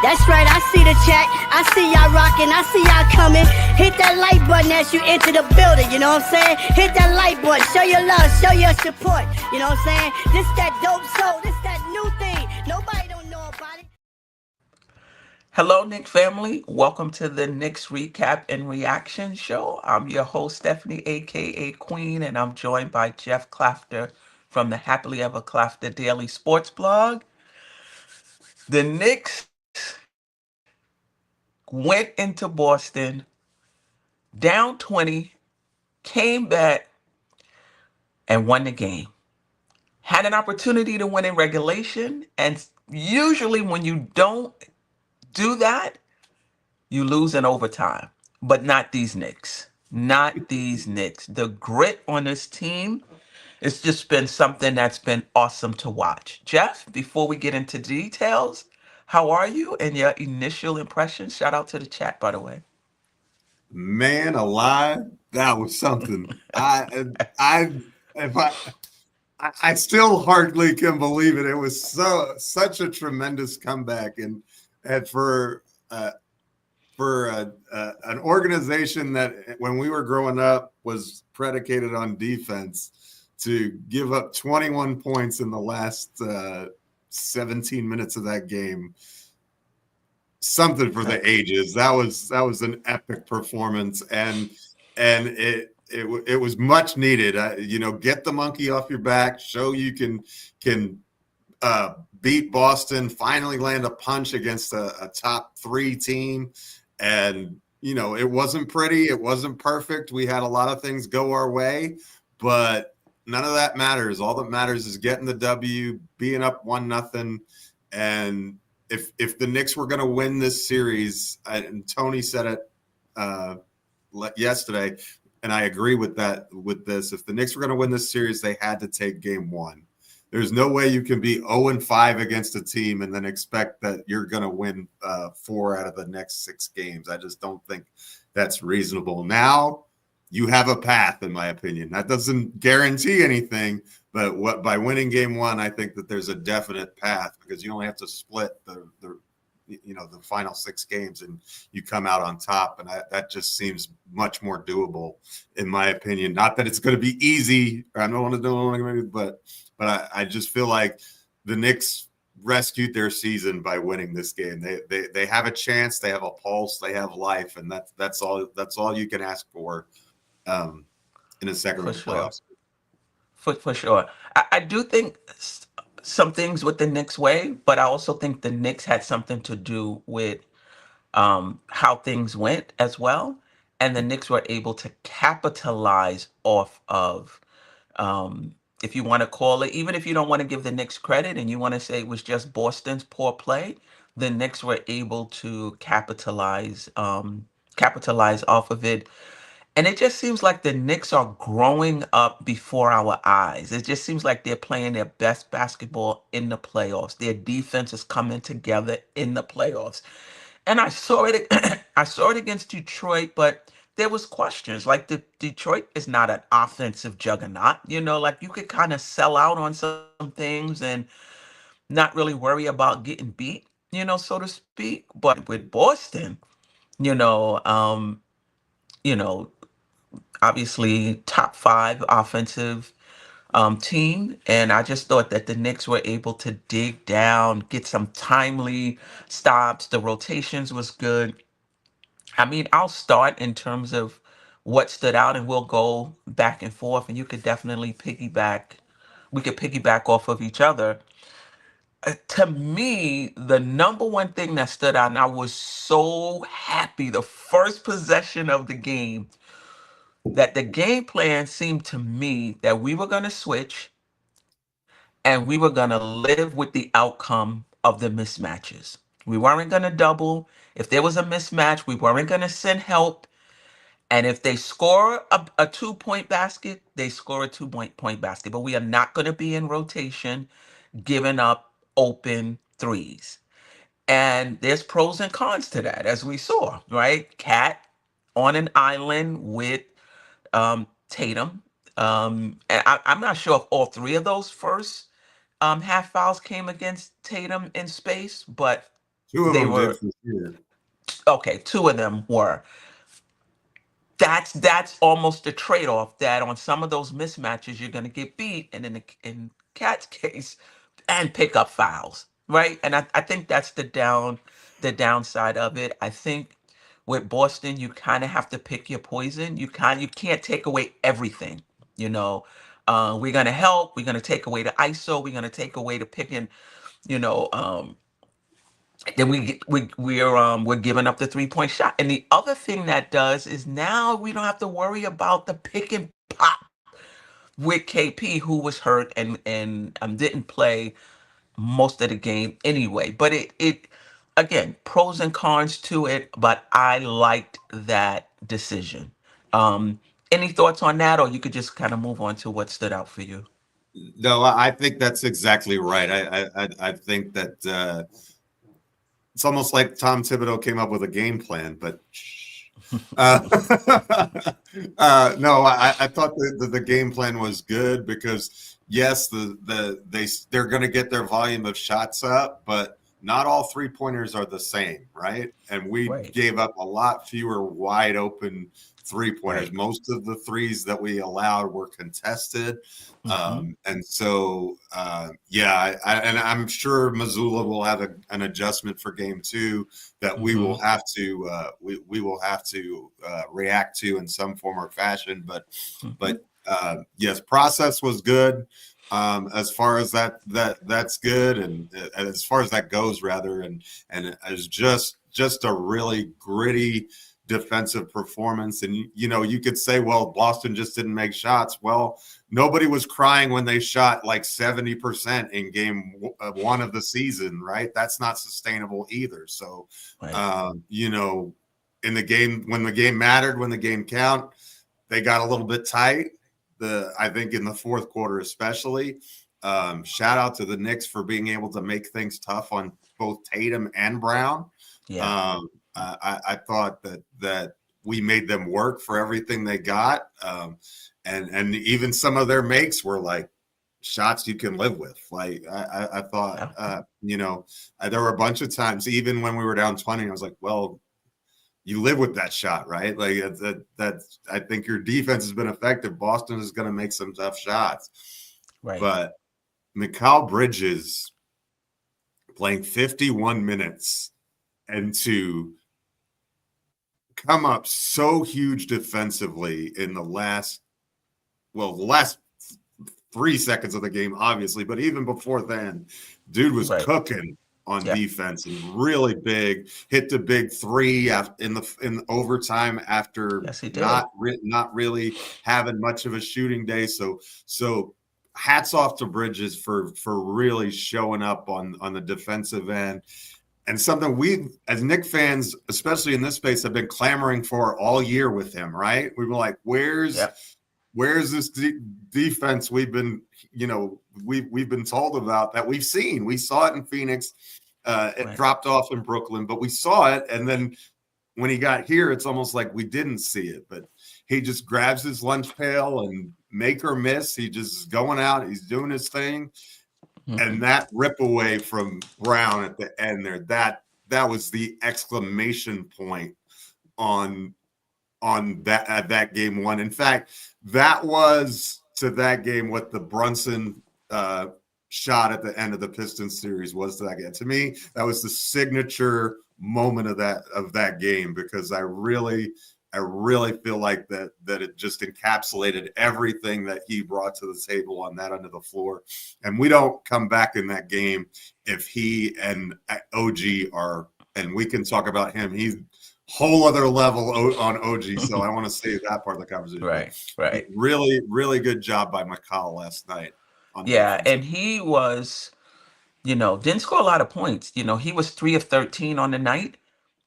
That's right, I see the chat. I see y'all rocking, I see y'all coming. Hit that like button as you enter the building, you know what I'm saying? Hit that like button, show your love, show your support, you know what I'm saying? This that dope soul, this that new thing. Nobody don't know about it. Hello, Knicks family. Welcome to the Knicks Recap and Reaction Show. I'm your host, Stephanie, aka Queen, and I'm joined by Jeff Clafter from the Happily Ever Clafter Daily Sports Blog. The Knicks went into Boston down 20, came back, and won the game. Had an opportunity to win in regulation, and usually when you don't do that, you lose in overtime, but not these Knicks. Not these Knicks. The grit on this team, it's just been something that's been awesome to watch. Jeff, before we get into details, how are you and your initial impressions? Shout out to the chat, by the way. Man alive, that was something. If I still hardly can believe it. It was such a tremendous comeback, and for an organization that when we were growing up was predicated on defense, to give up 21 points in the last 17 minutes of that game, something for the ages. That was an epic performance, and it was much needed. Get the monkey off your back, show you can beat Boston, finally land a punch against a top 3 team. And, it wasn't pretty. It wasn't perfect. We had a lot of things go our way, but none of that matters. All that matters is getting the W, being up 1-0. And if the Knicks were going to win this series, and Tony said it yesterday, and I agree with this, if the Knicks were going to win this series, they had to take game 1. There's no way you can be 0-5 against a team and then expect that you're going to win 4 out of the next 6 games. I just don't think that's reasonable. Now you have a path, in my opinion. That doesn't guarantee anything, but by winning game 1, I think that there's a definite path, because you only have to split the final 6 games and you come out on top. And that just seems much more doable, in my opinion. Not that it's going to be easy. I don't want to do it, but I just feel like the Knicks rescued their season by winning this game. They have a chance, they have a pulse, they have life, and that's all you can ask for in a second round playoffs. For sure. I do think some things with the Knicks way, but I also think the Knicks had something to do with how things went as well. And the Knicks were able to capitalize off of, if you want to call it, even if you don't want to give the Knicks credit and you want to say it was just Boston's poor play, the Knicks were able to capitalize off of it. And it just seems like the Knicks are growing up before our eyes. It just seems like they're playing their best basketball in the playoffs. Their defense is coming together in the playoffs. And I saw it I saw it against Detroit, but there was questions. Like, Detroit is not an offensive juggernaut. Like, you could kind of sell out on some things and not really worry about getting beat, so to speak. But with Boston, you know, um, you know, obviously top 5 offensive team, and I just thought that the Knicks were able to dig down, get some timely stops. The rotations was good. I mean, I'll start in terms of what stood out, and we'll go back and forth, and you could definitely piggyback. We could piggyback off of each other. To me, the number one thing that stood out, and I was so happy, the first possession of the game, that the game plan seemed to me that we were going to switch and we were going to live with the outcome of the mismatches. We weren't going to double. If there was a mismatch, we weren't going to send help. And if they score a 2-point basket, they score a 2-point basket. But we are not going to be in rotation, giving up open threes. And there's pros and cons to that, as we saw, right? Cat on an island with Tatum. And I'm not sure if all 3 of those first half fouls came against Tatum in space, but Two of They them did were for sure. okay. Two of them were. That's almost a trade-off that on some of those mismatches you're going to get beat, and in Cat's case, and pick up fouls, right? And I think that's the downside of it. I think with Boston, you kind of have to pick your poison. You can't take away everything. You know, we're gonna help. We're gonna take away the ISO. We're gonna take away the picking. You know, then we're giving up the 3 point shot. And the other thing that does is now we don't have to worry about the pick and pop with KP, who was hurt and didn't play most of the game anyway. But it again, pros and cons to it, but I liked that decision. Um, any thoughts on that, or you could just kind of move on to what stood out for you? No, I think that's exactly right. I think that it's almost like Tom Thibodeau came up with a game plan, but uh, no, I thought the game plan was good because yes, they're going to get their volume of shots up, but not all 3-pointers are the same, right? And we Right, gave up a lot fewer wide open 3-pointers. right. Most of the threes that we allowed were contested. Hmm. And so, yeah, and I'm sure Missoula will have an adjustment for game 2 that we will Hmm. have to we will have to react to in some form or fashion. Hmm. But yes, process was good. As far as that's good, and as far as that goes, rather, and it's just a really gritty defensive performance. And you could say, well, Boston just didn't make shots. Well, nobody was crying when they shot like 70% in game 1 of the season, right? That's not sustainable either. So, Right. in the game, when the game mattered, when the game count, they got a little bit tight. I think in the fourth quarter, especially. Shout out to the Knicks for being able to make things tough on both Tatum and Brown. Yeah. I thought that we made them work for everything they got, and even some of their makes were like shots you can live with. Like I thought, Yeah. there were a bunch of times, even when we were down 20, I was like, well, you live with that shot, right? Like that's I think your defense has been effective. Boston is going to make some tough shots, Right. but Mikal Bridges playing 51 minutes and to come up so huge defensively in the last 3 seconds of the game, obviously, but even before then, dude was Right. cooking on Yeah. defense and really big. Hit the big three in overtime after Yes, he did. not really having much of a shooting day. So hats off to Bridges for really showing up on the defensive end. And something we, as Knick fans, especially in this space, have been clamoring for all year with him, right? We were like, Yep. where's this defense we've been we've been told about, that we've seen? We saw it in Phoenix. It Right. dropped off in Brooklyn, but we saw it. And then when he got here, it's almost like we didn't see it. But he just grabs his lunch pail and make or miss. He just is going out. He's doing his thing. And Hmm. that rip away from Brown at the end there, that was the exclamation point on that game 1. In fact, that was to that game what the Brunson shot at the end of the Pistons series was to that game. To me, that was the signature moment of that game, because I really feel like that it just encapsulated everything that he brought to the table on that end of the floor. And we don't come back in that game if he and OG are, and we can talk about him. He's whole other level on OG. So I want to save that part of the conversation. Right. But Right. really, really good job by McCall last night on the Yeah, defensive. and he was, didn't score a lot of points. He was 3 of 13 on the night,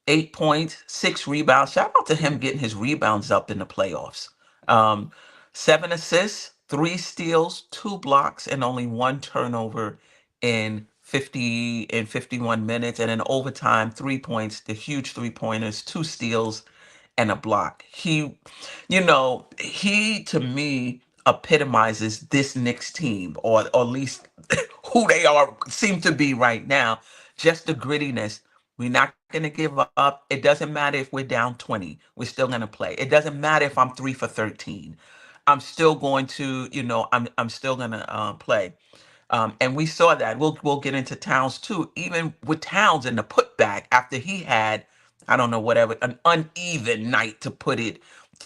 8 points, 6 rebounds. Shout out to him getting his rebounds up in the playoffs. Um, 7 assists, 3 steals, 2 blocks, and only 1 turnover in 51 minutes. And in overtime, 3 points, the huge 3 pointers, 2 steals, and a block. He to me epitomizes this Knicks team, or at least who they are seem to be right now. Just the grittiness. We're not going to give up. It doesn't matter if we're down 20. We're still going to play. It doesn't matter if I'm 3 for 13. I'm still going to, I'm still going to play. And we saw that. We'll get into Towns too. Even with Towns in the putback after he had, I don't know, whatever, an uneven night, to put it,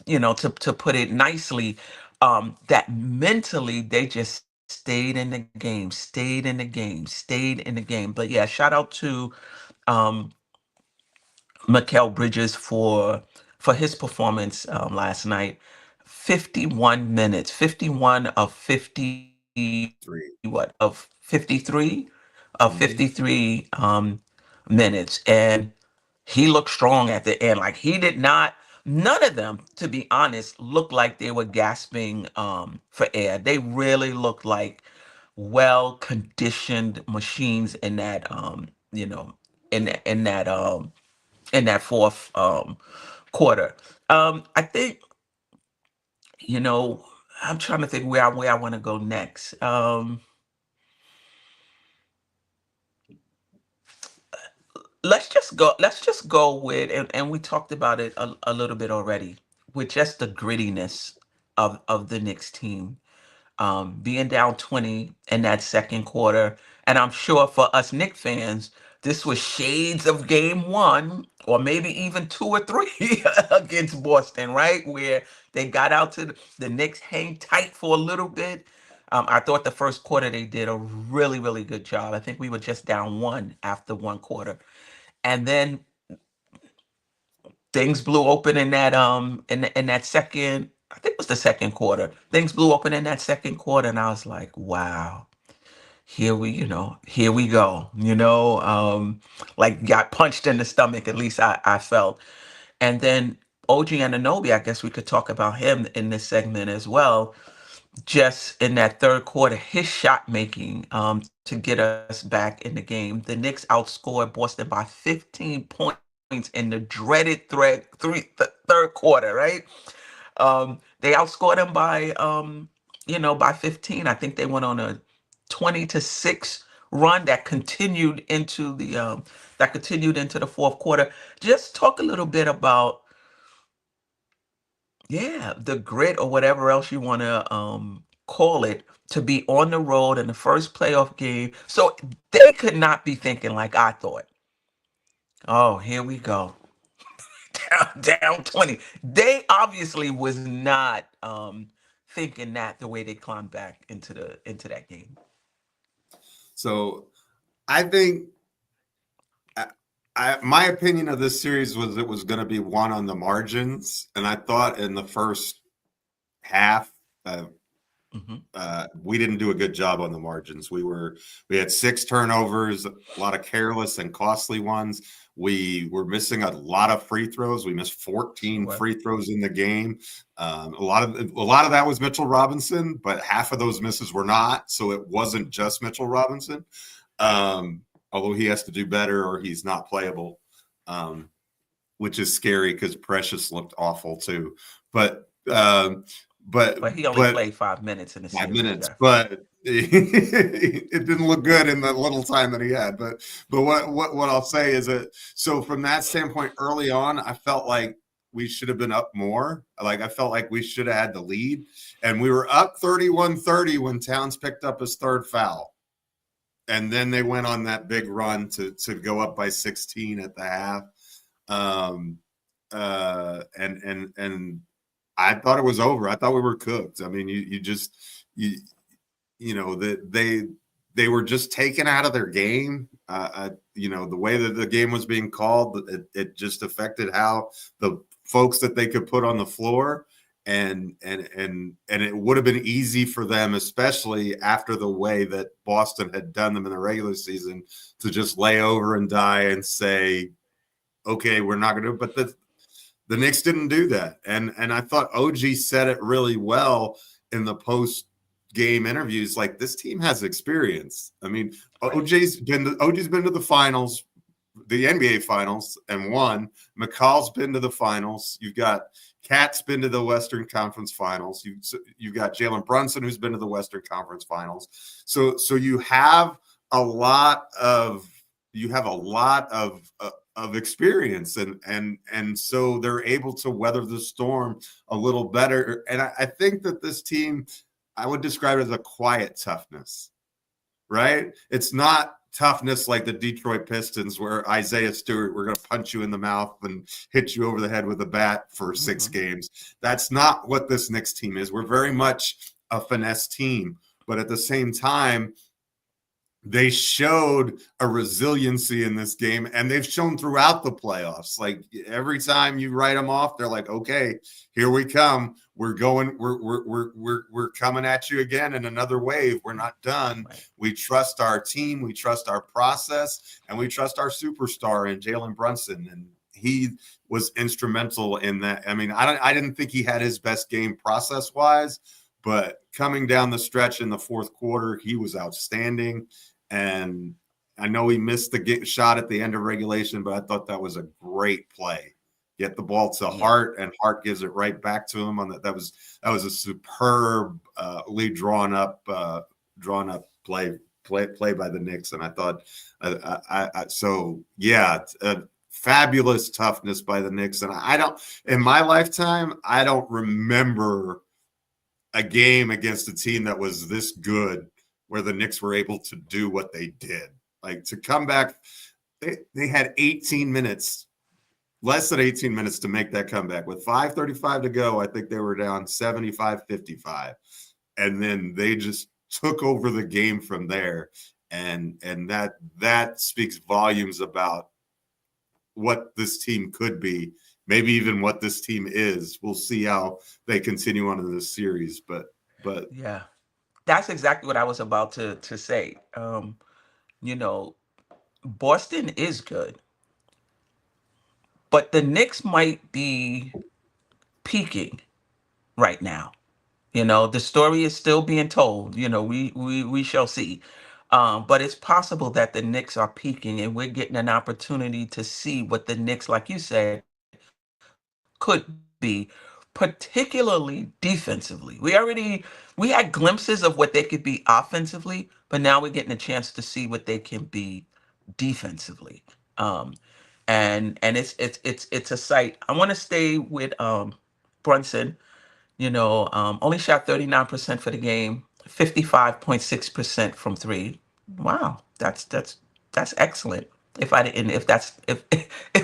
to put it nicely. That mentally they just stayed in the game, stayed in the game, stayed in the game. But yeah, shout out to um Mikal Bridges for his performance last night. 51 minutes, 51 of 50, 3. what, of 53 of Mhm. 53 minutes. And he looked strong at the end. Like, he did not, none of them, to be honest, looked like they were gasping for air. They really looked like well conditioned machines in that in that fourth quarter. I think, you know, I'm trying to think where I want to go next. Let's just go with, and we talked about it a little bit already, with just the grittiness of the Knicks team. Being down 20 in that second quarter. And I'm sure for us Knicks fans, this was shades of game one, or maybe even two or three against Boston, right? Where they got out to the Knicks hang tight for a little bit. I thought the first quarter they did a really, really good job. I think we were just down one after one quarter. And then things blew open in that in that second, I think it was the second quarter. Things blew open in that second quarter, and I was like, wow, here we go. Like, got punched in the stomach, at least I felt. And then OG Anunoby, I guess we could talk about him in this segment as well. Just in that third quarter, his shot making to get us back in the game. The Knicks outscored Boston by 15 points in the dreaded third quarter, right? They outscored them by by 15. I think they went on a 20-6 run that continued into the fourth quarter. Just talk a little bit about, yeah, the grit, or whatever else you want to call it, to be on the road in the first playoff game. So they could not be thinking like I thought. Oh, here we go. Down 20. They obviously was not thinking that the way they climbed back into that game. So I think my opinion of this series was it was going to be won on the margins, and I thought in the first half we didn't do a good job on the margins. We had 6 turnovers, a lot of careless and costly ones. We were missing a lot of free throws. We missed 14 free throws in the game. A lot of that was Mitchell Robinson, but half of those misses were not. So it wasn't just Mitchell Robinson, although he has to do better or he's not playable, which is scary because Precious looked awful too. But he only played 5 minutes in the series. 5 minutes, but it didn't look good in the little time that he had. But what I'll say is that, so from that standpoint, early on, I felt like we should have been up more. Like, I felt like we should have had the lead, and we were up 31-30 when Towns picked up his third foul, and then they went on that big run to go up by 16 at the half. And I thought it was over. I thought we were cooked. I mean, they were just taken out of their game. The way that the game was being called, it just affected how the folks that they could put on the floor, and it would have been easy for them, especially after the way that Boston had done them in the regular season, to just lay over and die and say, okay, we're not going to do it. But the Knicks didn't do that. And I thought OG said it really well in the post-game interviews. Like, this team has experience. I mean, OG's been to the finals, the NBA finals, and won. McCall's been to the finals. You've got Cat's been to the Western Conference Finals. You've got Jalen Brunson, who's been to the Western Conference Finals. So you have a lot of a lot of experience, and so they're able to weather the storm a little better. And I think that this team, I would describe it as a quiet toughness, right? It's not toughness like the Detroit Pistons where Isaiah Stewart, we're going to punch you in the mouth and hit you over the head with a bat for 6 games. That's not what this Knicks team is. We're very much a finesse team, but at the same time, they showed a resiliency in this game, and they've shown throughout the playoffs. Like every time you write them off, they're like, okay, here we come. We're coming at you again in another wave. We're not done. Right. We trust our team, we trust our process, and we trust our superstar in Jalen Brunson. And he was instrumental in that. I mean, I didn't think he had his best game process-wise, but coming down the stretch in the fourth quarter, he was outstanding. And I know he missed the shot at the end of regulation, but I thought that was a great play. Get the ball to Hart, and Hart gives it right back to him. That was a superbly drawn up play by the Knicks. And I thought, fabulous toughness by the Knicks. And in my lifetime, I don't remember a game against a team that was this good where the Knicks were able to do what they did. Like to come back, they had 18 minutes, less than 18 minutes to make that comeback. With 5:35 to go, I think they were down 75-55. And then they just took over the game from there. And that speaks volumes about what this team could be, maybe even what this team is. We'll see how they continue on in this series. But yeah, that's exactly what I was about to say. Boston is good, but the Knicks might be peaking right now. The story is still being told. We shall see. But it's possible that the Knicks are peaking, and we're getting an opportunity to see what the Knicks, like you said, could be, particularly defensively. We had glimpses of what they could be offensively, but now we're getting a chance to see what they can be defensively. And it's a sight. I want to stay with Brunson. Only shot 39% for the game, 55.6% from three. Wow, that's excellent. If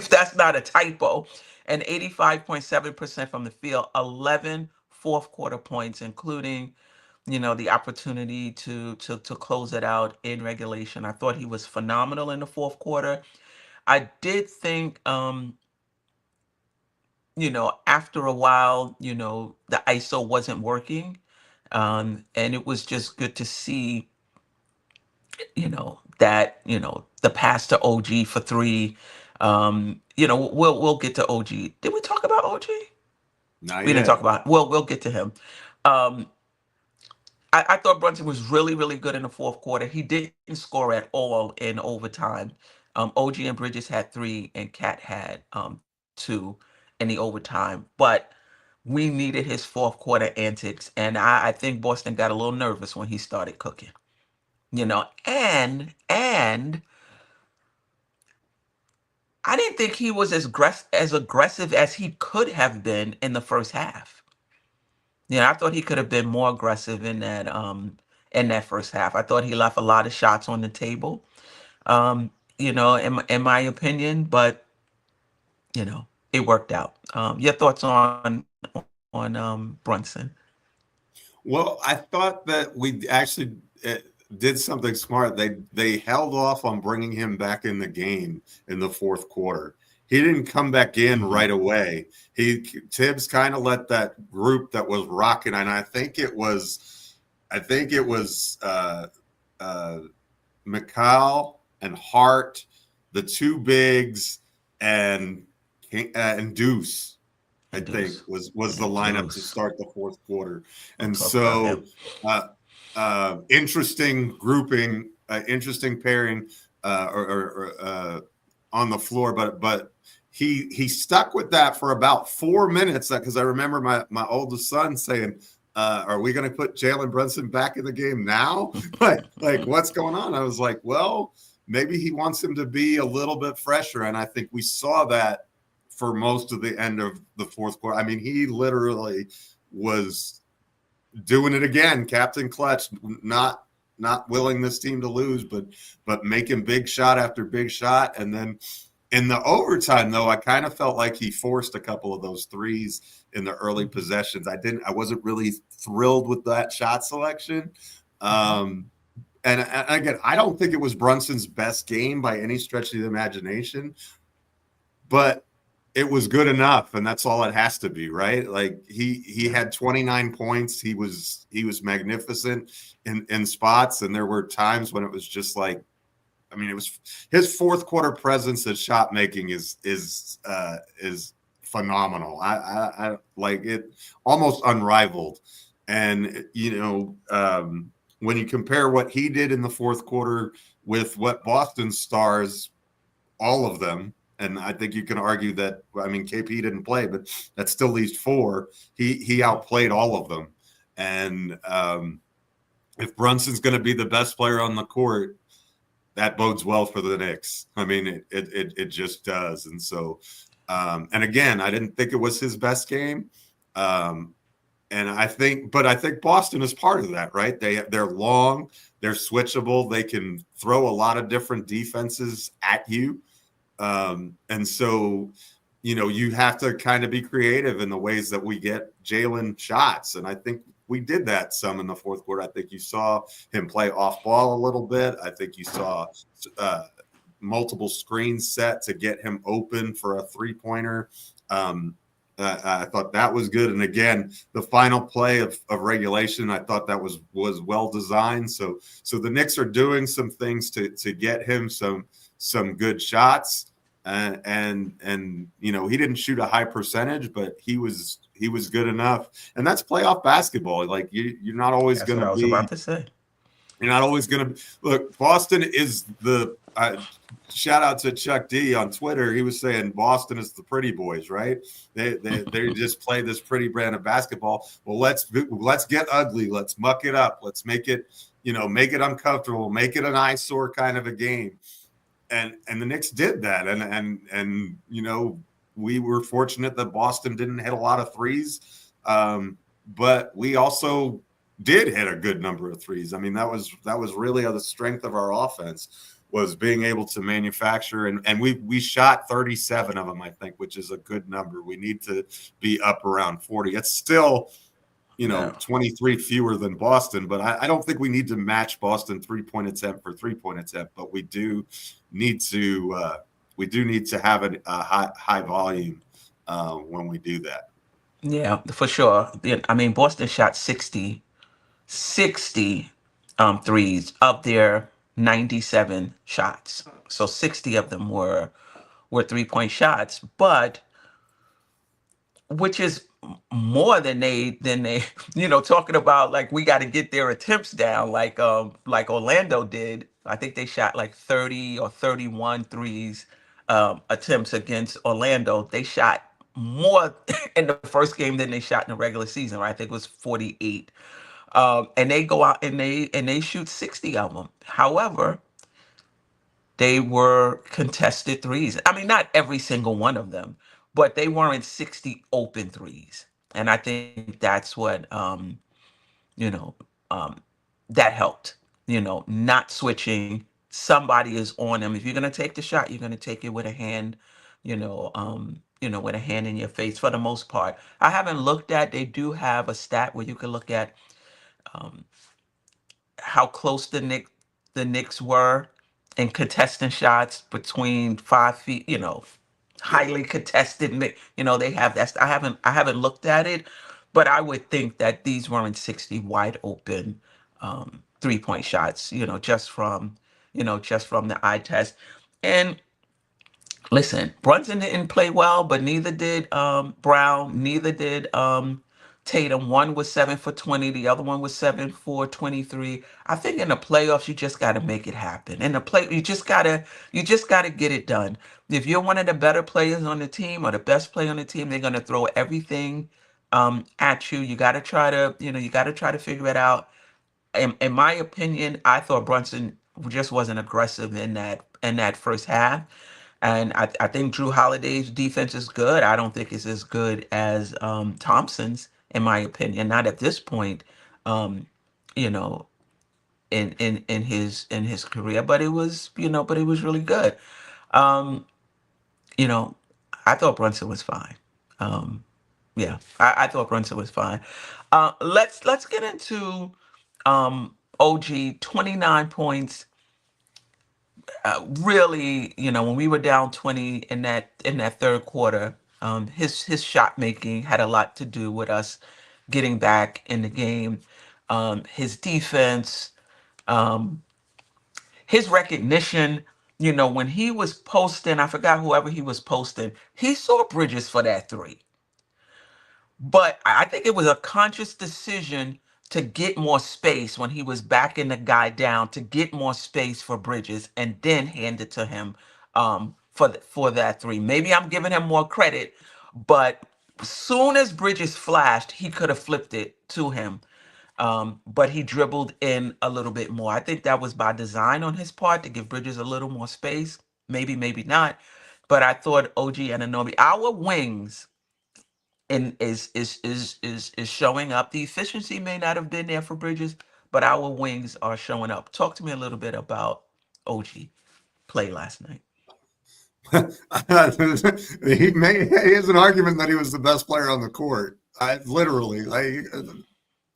that's not a typo, and 85.7% from the field, 11 fourth quarter points, including the opportunity to close it out in regulation. I thought he was phenomenal in the fourth quarter. I did think after a while, the ISO wasn't working. And it was just good to see, that, the pass to OG for three. We'll get to OG. Did we talk about OG? not We yet. didn't talk about, we'll get to him. I thought Brunson was really, really good in the fourth quarter. He didn't score at all in overtime. OG and Bridges had 3, and Cat had 2 in the overtime. But we needed his fourth quarter antics, and I think Boston got a little nervous when he started cooking. And I didn't think he was as aggressive as he could have been in the first half. I thought he could have been more aggressive in that first half. I thought he left a lot of shots on the table, in my opinion, but it worked out. Your thoughts on Brunson? Well, I thought that we actually did something smart. They held off on bringing him back in the game in the fourth quarter. He didn't come back in right away. Tibbs kind of let that group that was rocking, and I think it was McCall and Hart, the two bigs, and Deuce. I think was the lineup to start the fourth quarter. And so interesting grouping, interesting pairing on the floor, but he stuck with that for about 4 minutes, because I remember my oldest son saying, are we going to put Jalen Brunson back in the game now? like what's going on? I was like, well, maybe he wants him to be a little bit fresher. And I think we saw that for most of the end of the fourth quarter. I mean, he literally was doing it again, Captain Clutch, not willing this team to lose, but making big shot after big shot. And then in the overtime, though, I kind of felt like he forced a couple of those threes in the early possessions. I wasn't really thrilled with that shot selection. And again, I don't think it was Brunson's best game by any stretch of the imagination, but it was good enough, and that's all it has to be, right? Like he had 29 points. He was magnificent in spots, and there were times when it was just like, I mean, it was his fourth quarter presence at shot making is phenomenal. I like it, almost unrivaled. And when you compare what he did in the fourth quarter with what Boston stars, all of them. And I think you can argue that, I mean, KP didn't play, but that still leaves four. He outplayed all of them. And if Brunson's going to be the best player on the court, that bodes well for the Knicks. I mean, it just does. And so, and again, I didn't think it was his best game. And I think Boston is part of that, right? They're long, they're switchable, they can throw a lot of different defenses at you. And so, you have to kind of be creative in the ways that we get Jalen shots. And I think we did that some in the fourth quarter. I think you saw him play off ball a little bit. I think you saw multiple screens set to get him open for a 3-pointer. I thought that was good. And again, the final play of regulation, I thought that was well designed. So the Knicks are doing some things to get him some good shots. And he didn't shoot a high percentage, but he was good enough. And that's playoff basketball. Like you're not always going to be. I was about to say. You're not always going to look. Boston is the shout out to Chuck D on Twitter. He was saying Boston is the pretty boys, right? They just play this pretty brand of basketball. Well, let's get ugly. Let's muck it up. Let's make it uncomfortable. Make it an eyesore kind of a game. And the Knicks did that. And we were fortunate that Boston didn't hit a lot of threes. But we also did hit a good number of threes. I mean, that was really the strength of our offense, was being able to manufacture. And we shot 37 of them, I think, which is a good number. We need to be up around 40. It's still, 23 fewer than Boston, but I don't think we need to match Boston 3-point attempt for 3-point attempt, but we do need to have a high volume when we do that. Yeah, for sure. I mean, Boston shot 60 threes of their 97 shots. So 60 of them were 3-point shots, but which is more than they talking about, like, we got to get their attempts down, like Orlando did. I think they shot like 30 or 31 threes attempts against Orlando. They shot more in the first game than they shot in the regular season, right? I think it was 48. And they go out and they shoot 60 of them. However, they were contested threes. I mean, not every single one of them, but they weren't 60 open threes. And I think that's what, that helped, not switching. Somebody is on them. If you're going to take the shot, you're going to take it with a hand, with a hand in your face for the most part. I haven't looked at, they do have a stat where you can look at how close the Knicks were in contesting shots between 5 feet, highly contested. They have that. I haven't looked at it, but I would think that these weren't 60 wide open 3-point shots, just from the eye test. And listen, Brunson didn't play well, but neither did Brown, neither did Tatum. One was 7 for 20, the other one was 7 for 23. I think in the playoffs you just got to make it happen. In the play, you just gotta get it done. If you're one of the better players on the team or the best player on the team, they're gonna throw everything at you. You got to try to figure it out. In my opinion, I thought Brunson just wasn't aggressive in that first half. And I think Drew Holiday's defense is good. I don't think it's as good as Thompson's, in my opinion. Not at this point, um, you know, in his career. But it was, but it was really good. Um, you know, I thought Brunson was fine. Um, yeah, I thought Brunson was fine. Let's get into OG 29 points. Really, when we were down 20 in that third quarter, his shot making had a lot to do with us getting back in the game. His defense, um, his recognition. When he was posting, I forgot whoever he was posting. He saw Bridges for that three. But I think it was a conscious decision to get more space when he was backing the guy down, to get more space for Bridges and then hand it to him for that three. Maybe I'm giving him more credit, but soon as Bridges flashed, he could have flipped it to him. But he dribbled in a little bit more. I think that was by design on his part to give Bridges a little more space. Maybe, maybe not. But I thought OG and Anobi, our wings, and is showing up. The efficiency may not have been there for Bridges, but our wings are showing up. Talk to me a little bit about OG play last night. He has an argument that he was the best player on the court. Literally, like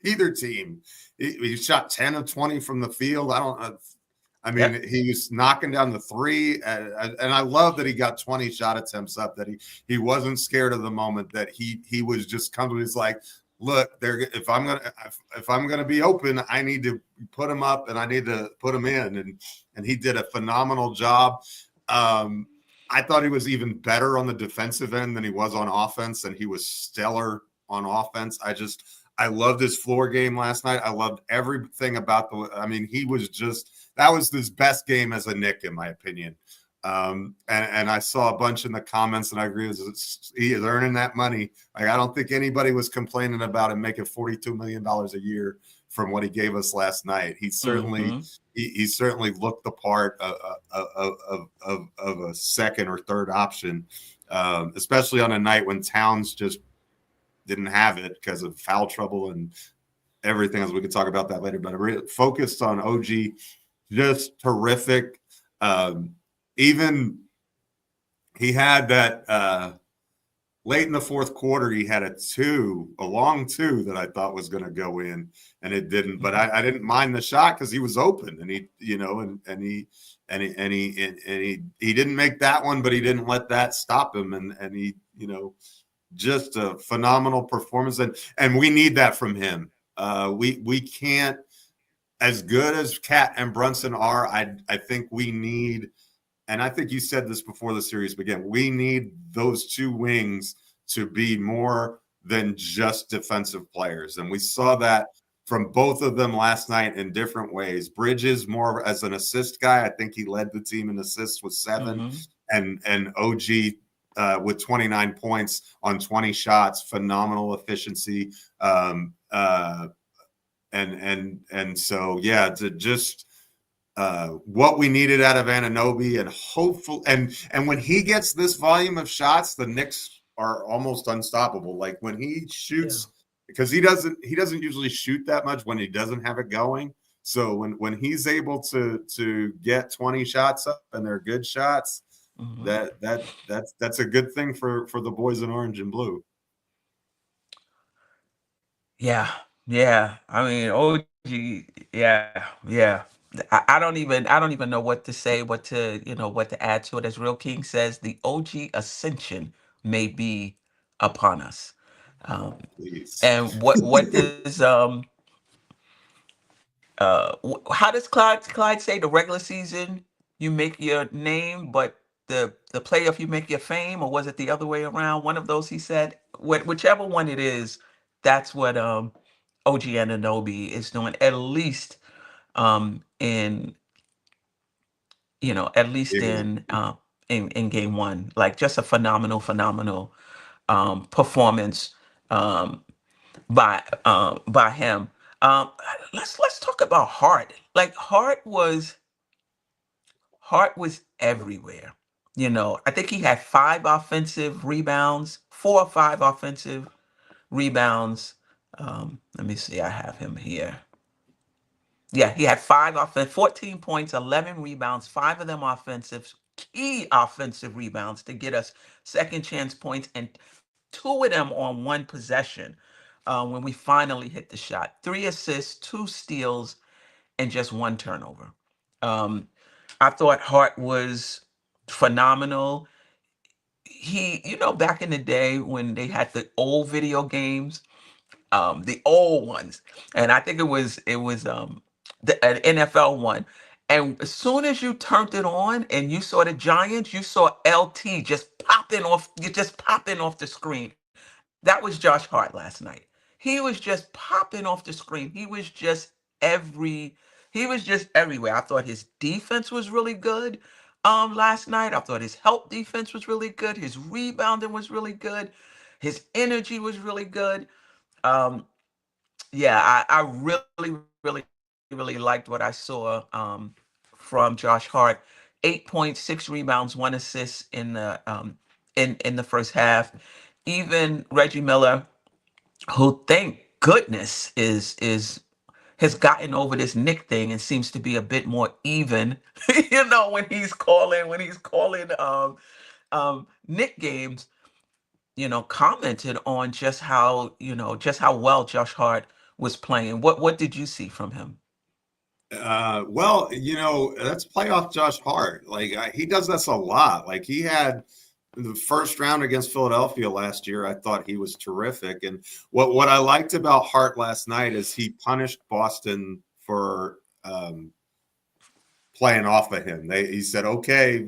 either team, he shot 10 of 20 from the field. I mean, Yep. he was knocking down the three, and I love that he got 20 shot attempts up. That he wasn't scared of the moment. That he was just comfortable. He's like, look, if I'm gonna be open, I need to put him up and I need to put him in, and he did a phenomenal job. I thought he was even better on the defensive end than he was on offense, and he was stellar on offense. I loved his floor game last night. I loved everything about he was that was his best game as a Knick, in my opinion. And I saw a bunch in the comments, and I agree he is earning that money. Like, I don't think anybody was complaining about him making $42 million a year from what he gave us last night. He certainly he certainly looked the part of a second or third option, especially on a night when Towns just didn't have it because of foul trouble and everything else. We could talk about that later, but I really focused on OG, just terrific. Even he had that late in the fourth quarter, he had a long two that I thought was going to go in, and it didn't. But I didn't mind the shot because he was open, and he didn't make that one, but he didn't let that stop him, and he just a phenomenal performance, and we need that from him. We can't, as good as Cat and Brunson are. I think we need. And I think you said this before the series began. We need those two wings to be more than just defensive players. And we saw that from both of them last night in different ways. Bridges more as an assist guy. I think he led the team in assists with 7. And OG with 29 points on 20 shots, phenomenal efficiency. And so, yeah, to just what we needed out of Anunoby, and hopeful, and when he gets this volume of shots, the Knicks are almost unstoppable. Like when he shoots, because he doesn't usually shoot that much when he doesn't have it going. So when he's able to get 20 shots up and they're good shots, that's a good thing for the boys in orange and blue. Yeah, yeah. I mean, OG. Yeah, yeah. I don't even know what to say, what to add to it. As Real King says, the OG ascension may be upon us. Please. And what does how does Clyde say, the regular season you make your name, but the playoff you make your fame, or was it the other way around? One of those he said. Whichever one it is, that's what OG Anunoby is doing, at least in at least in game one. Like, just a phenomenal performance by him. Um, let's talk about Hart. Like, Hart was Hart was everywhere. I think he had 4 or 5 offensive rebounds. Let me see. I have him here. Yeah, he had 14 points, 11 rebounds, 5 of them offensive, key offensive rebounds to get us second chance points, and 2 of them on one possession when we finally hit the shot. 3 assists, 2 steals, and just 1 turnover. Um, I thought Hart was phenomenal. Back in the day when they had the old video games, the old ones, and I think it was an NFL one. And as soon as you turned it on and you saw the Giants, you saw LT just popping off the screen. That was Josh Hart last night. He was just popping off the screen. He was just everywhere. I thought his defense was really good last night. I thought his help defense was really good. His rebounding was really good. His energy was really good. Um, yeah, I really, really liked what I saw from Josh Hart. 8 points, 6 rebounds, 1 assist in the first half. Even Reggie Miller, who thank goodness is has gotten over this Nick thing and seems to be a bit more even. When he's calling Nick games, commented on just how well Josh Hart was playing. What did you see from him? Well, that's playoff Josh Hart. Like he does this a lot. Like he had the first round against Philadelphia last year. I thought he was terrific. And what I liked about Hart last night is he punished Boston for playing off of him. He said, "Okay,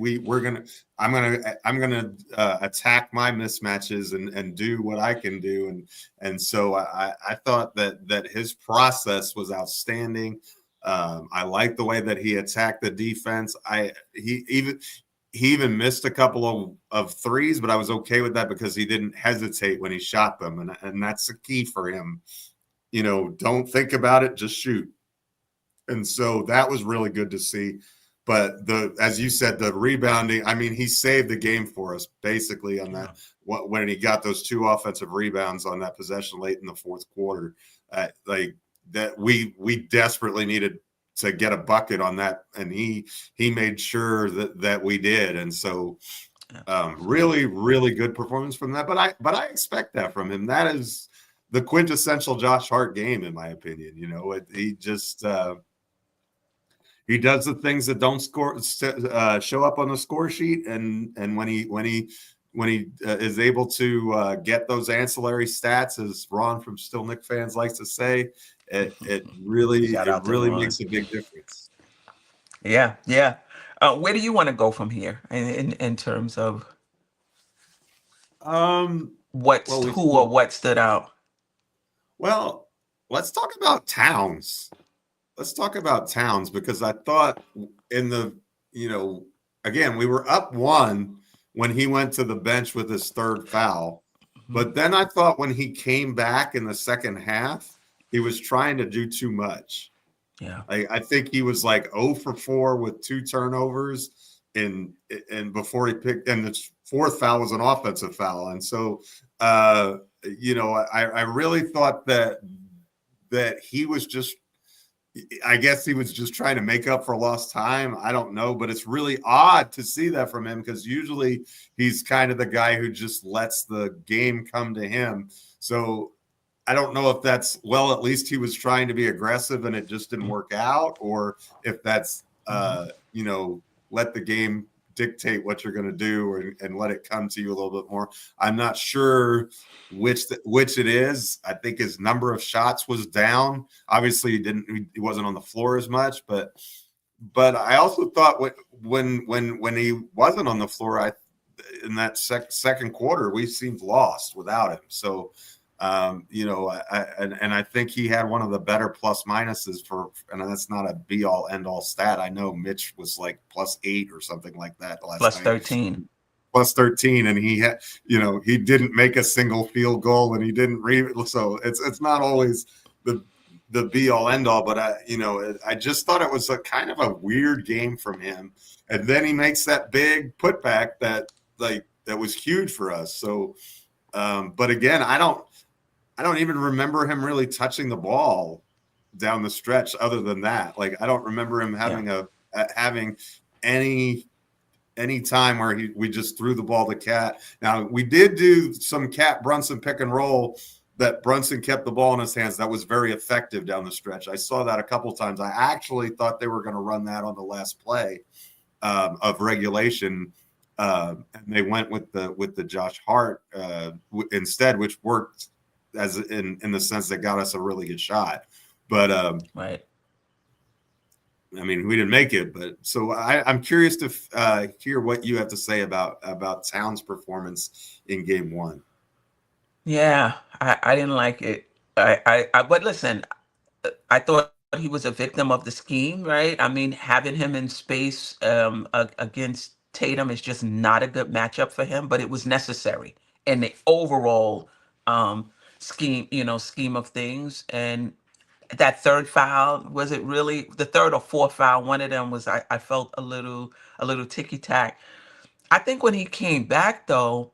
I'm gonna attack my mismatches and do what I can do." And so I thought that his process was outstanding. I like the way that he attacked the defense. He even missed a couple of threes, but I was okay with that because he didn't hesitate when he shot them, and that's the key for him. Don't think about it, just shoot. And so that was really good to see. But as you said, the rebounding, I mean, he saved the game for us basically on that when he got those 2 offensive rebounds on that possession late in the fourth quarter. Like that we desperately needed to get a bucket on that, and he made sure that we did. And so really, really good performance from that. But I expect that from him. That is the quintessential Josh Hart game, in my opinion. He just he does the things that don't show up on the score sheet, and when he is able to get those ancillary stats, as Ron from Still Nick fans likes to say, it really makes a big difference. Yeah. Where do you want to go from here in terms of what stood out? Well, let's talk about Towns. Because I thought again, we were up 1 when he went to the bench with his 3rd foul. But then I thought when he came back in the second half, he was trying to do too much. Yeah. I think he was like 0 for 4 with 2 turnovers and before he picked, and the 4th foul was an offensive foul. And so, I really thought that he was just, I guess he was just trying to make up for lost time. I don't know, but it's really odd to see that from him because usually he's kind of the guy who just lets the game come to him. So I don't know if that's, at least he was trying to be aggressive and it just didn't work out, or if that's, let the game dictate what you're going to do and let it come to you a little bit more. I'm not sure which it is. I think his number of shots was down. Obviously he wasn't on the floor as much, but I also thought when he wasn't on the floor, in that second quarter, we seemed lost without him. So, I think he had one of the better plus minuses and that's not a be all end all stat. I know Mitch was like +8 or something like that last night. +13, and he had, he didn't make a single field goal and he didn't so it's not always the be all end all, but I just thought it was a kind of a weird game from him. And then he makes that big putback that was huge for us. So, but again, I don't even remember him really touching the ball down the stretch. Other than that, like I don't remember him having having any time where we just threw the ball to Cat. Now we did do some Cat Brunson pick and roll that Brunson kept the ball in his hands. That was very effective down the stretch. I saw that a couple times. I actually thought they were going to run that on the last play of regulation. And they went with the Josh Hart instead, which worked as in the sense that got us a really good shot. But right. I mean, we didn't make it, but so I'm curious to hear what you have to say about Towns' performance in Game 1. Yeah, I didn't like it. But listen, I thought he was a victim of the scheme, right? I mean, having him in space against Tatum is just not a good matchup for him, but it was necessary in the overall scheme of things. And that third foul, was it really the third or fourth foul? One of them was I felt a little ticky tack. I think when he came back though,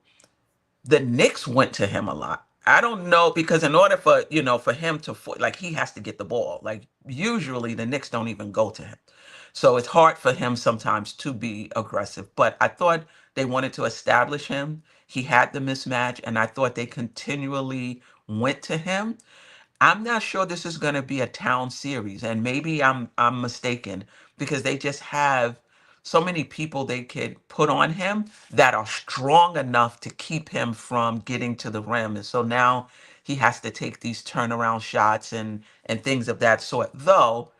the Knicks went to him a lot. I don't know, because in order for him to like, he has to get the ball. Like usually the Knicks don't even go to him. So it's hard for him sometimes to be aggressive. But I thought they wanted to establish him. He had the mismatch, and I thought they continually went to him. I'm not sure this is going to be a town series, and maybe I'm mistaken, because they just have so many people they could put on him that are strong enough to keep him from getting to the rim. And so now he has to take these turnaround shots and things of that sort. Though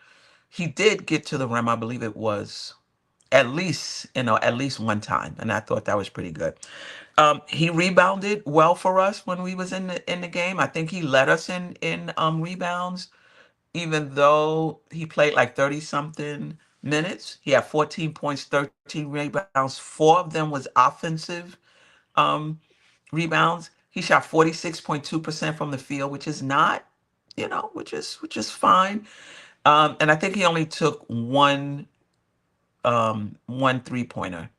he did get to the rim, I believe it was at least one time, and I thought that was pretty good. He rebounded well for us when we was in the game. I think he led us in rebounds, even though he played like 30 something minutes. He had 14 points, 13 rebounds. Four of them was offensive um, rebounds. He shot 46.2% from the field, which is not, which is fine. And I think he only took one 3-pointer.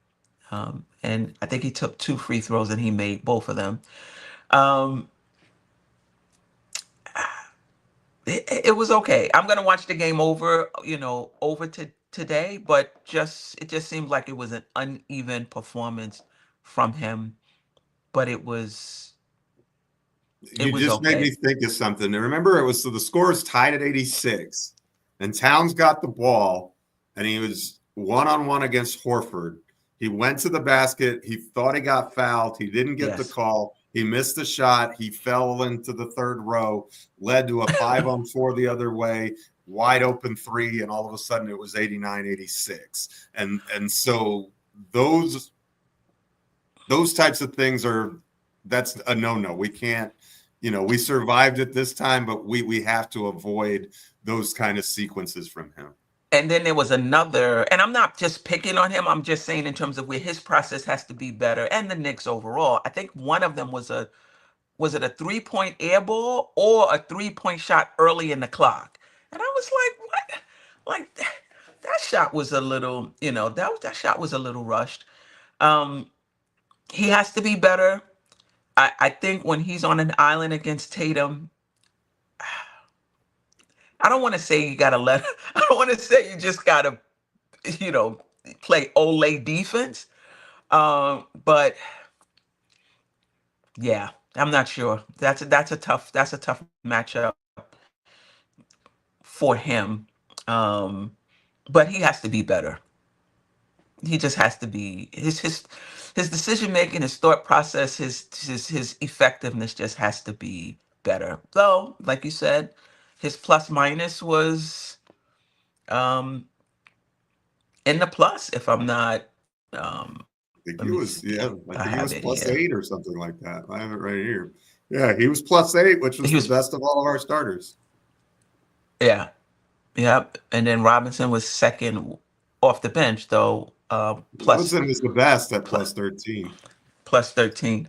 And I think he took two free throws and he made both of them. Um, it was okay. I'm gonna watch the game over to today, but it just seemed like it was an uneven performance from him. But it was You just made me okay. think of something. Remember, the score is tied at 86, and Towns got the ball, and he was one-on-one against Horford. He went to the basket. He thought he got fouled. He didn't get the Yes. call. He missed the shot. He fell into the third row, led to a 5-on-4 the other way, wide open three, and all of a sudden it was 89-86. And so those types of things that's a no-no. We can't, we survived it this time, but we have to avoid those kind of sequences from him. And then there was another, and I'm not just picking on him. I'm just saying in terms of where his process has to be better, and the Knicks overall. I think one of them was it a 3-point air ball or a 3-point shot early in the clock? And I was like, what? Like that shot was a little, that shot was a little rushed. He has to be better. I think when he's on an island against Tatum, I don't want to say you gotta I don't want to say you just gotta, you know, play Olay defense. But yeah, I'm not sure. That's a tough matchup for him. But he has to be better. He just has to be his decision making, his thought process, his effectiveness just has to be better. Though, like you said, his plus minus was um in the plus, if I'm not I think let he me was, see. I I think he have was it plus here. 8 or something like that. I have it right here. Yeah, he was plus 8, which was He the was best of all of our starters. yeah, yeah. And then Robinson was second off the bench though, plus Robinson was the best at plus plus 13. plus 13.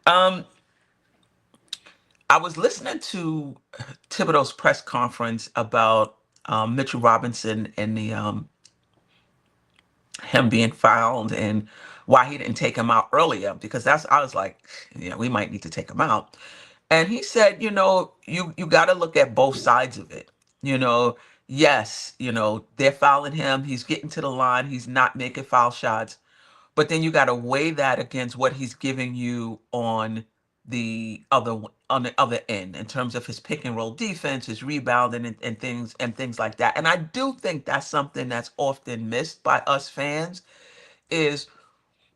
Um I was listening to Thibodeau's press conference about Mitchell Robinson and the him being fouled and why he didn't take him out earlier, because that's I was like, yeah, we might need to take him out. And he said, you got to look at both sides of it. You know, yes, they're fouling him. He's getting to the line. He's not making foul shots. But then you got to weigh that against what he's giving you on the other end in terms of his pick and roll defense, his rebounding, and things like that. And I do think that's something that's often missed by us fans is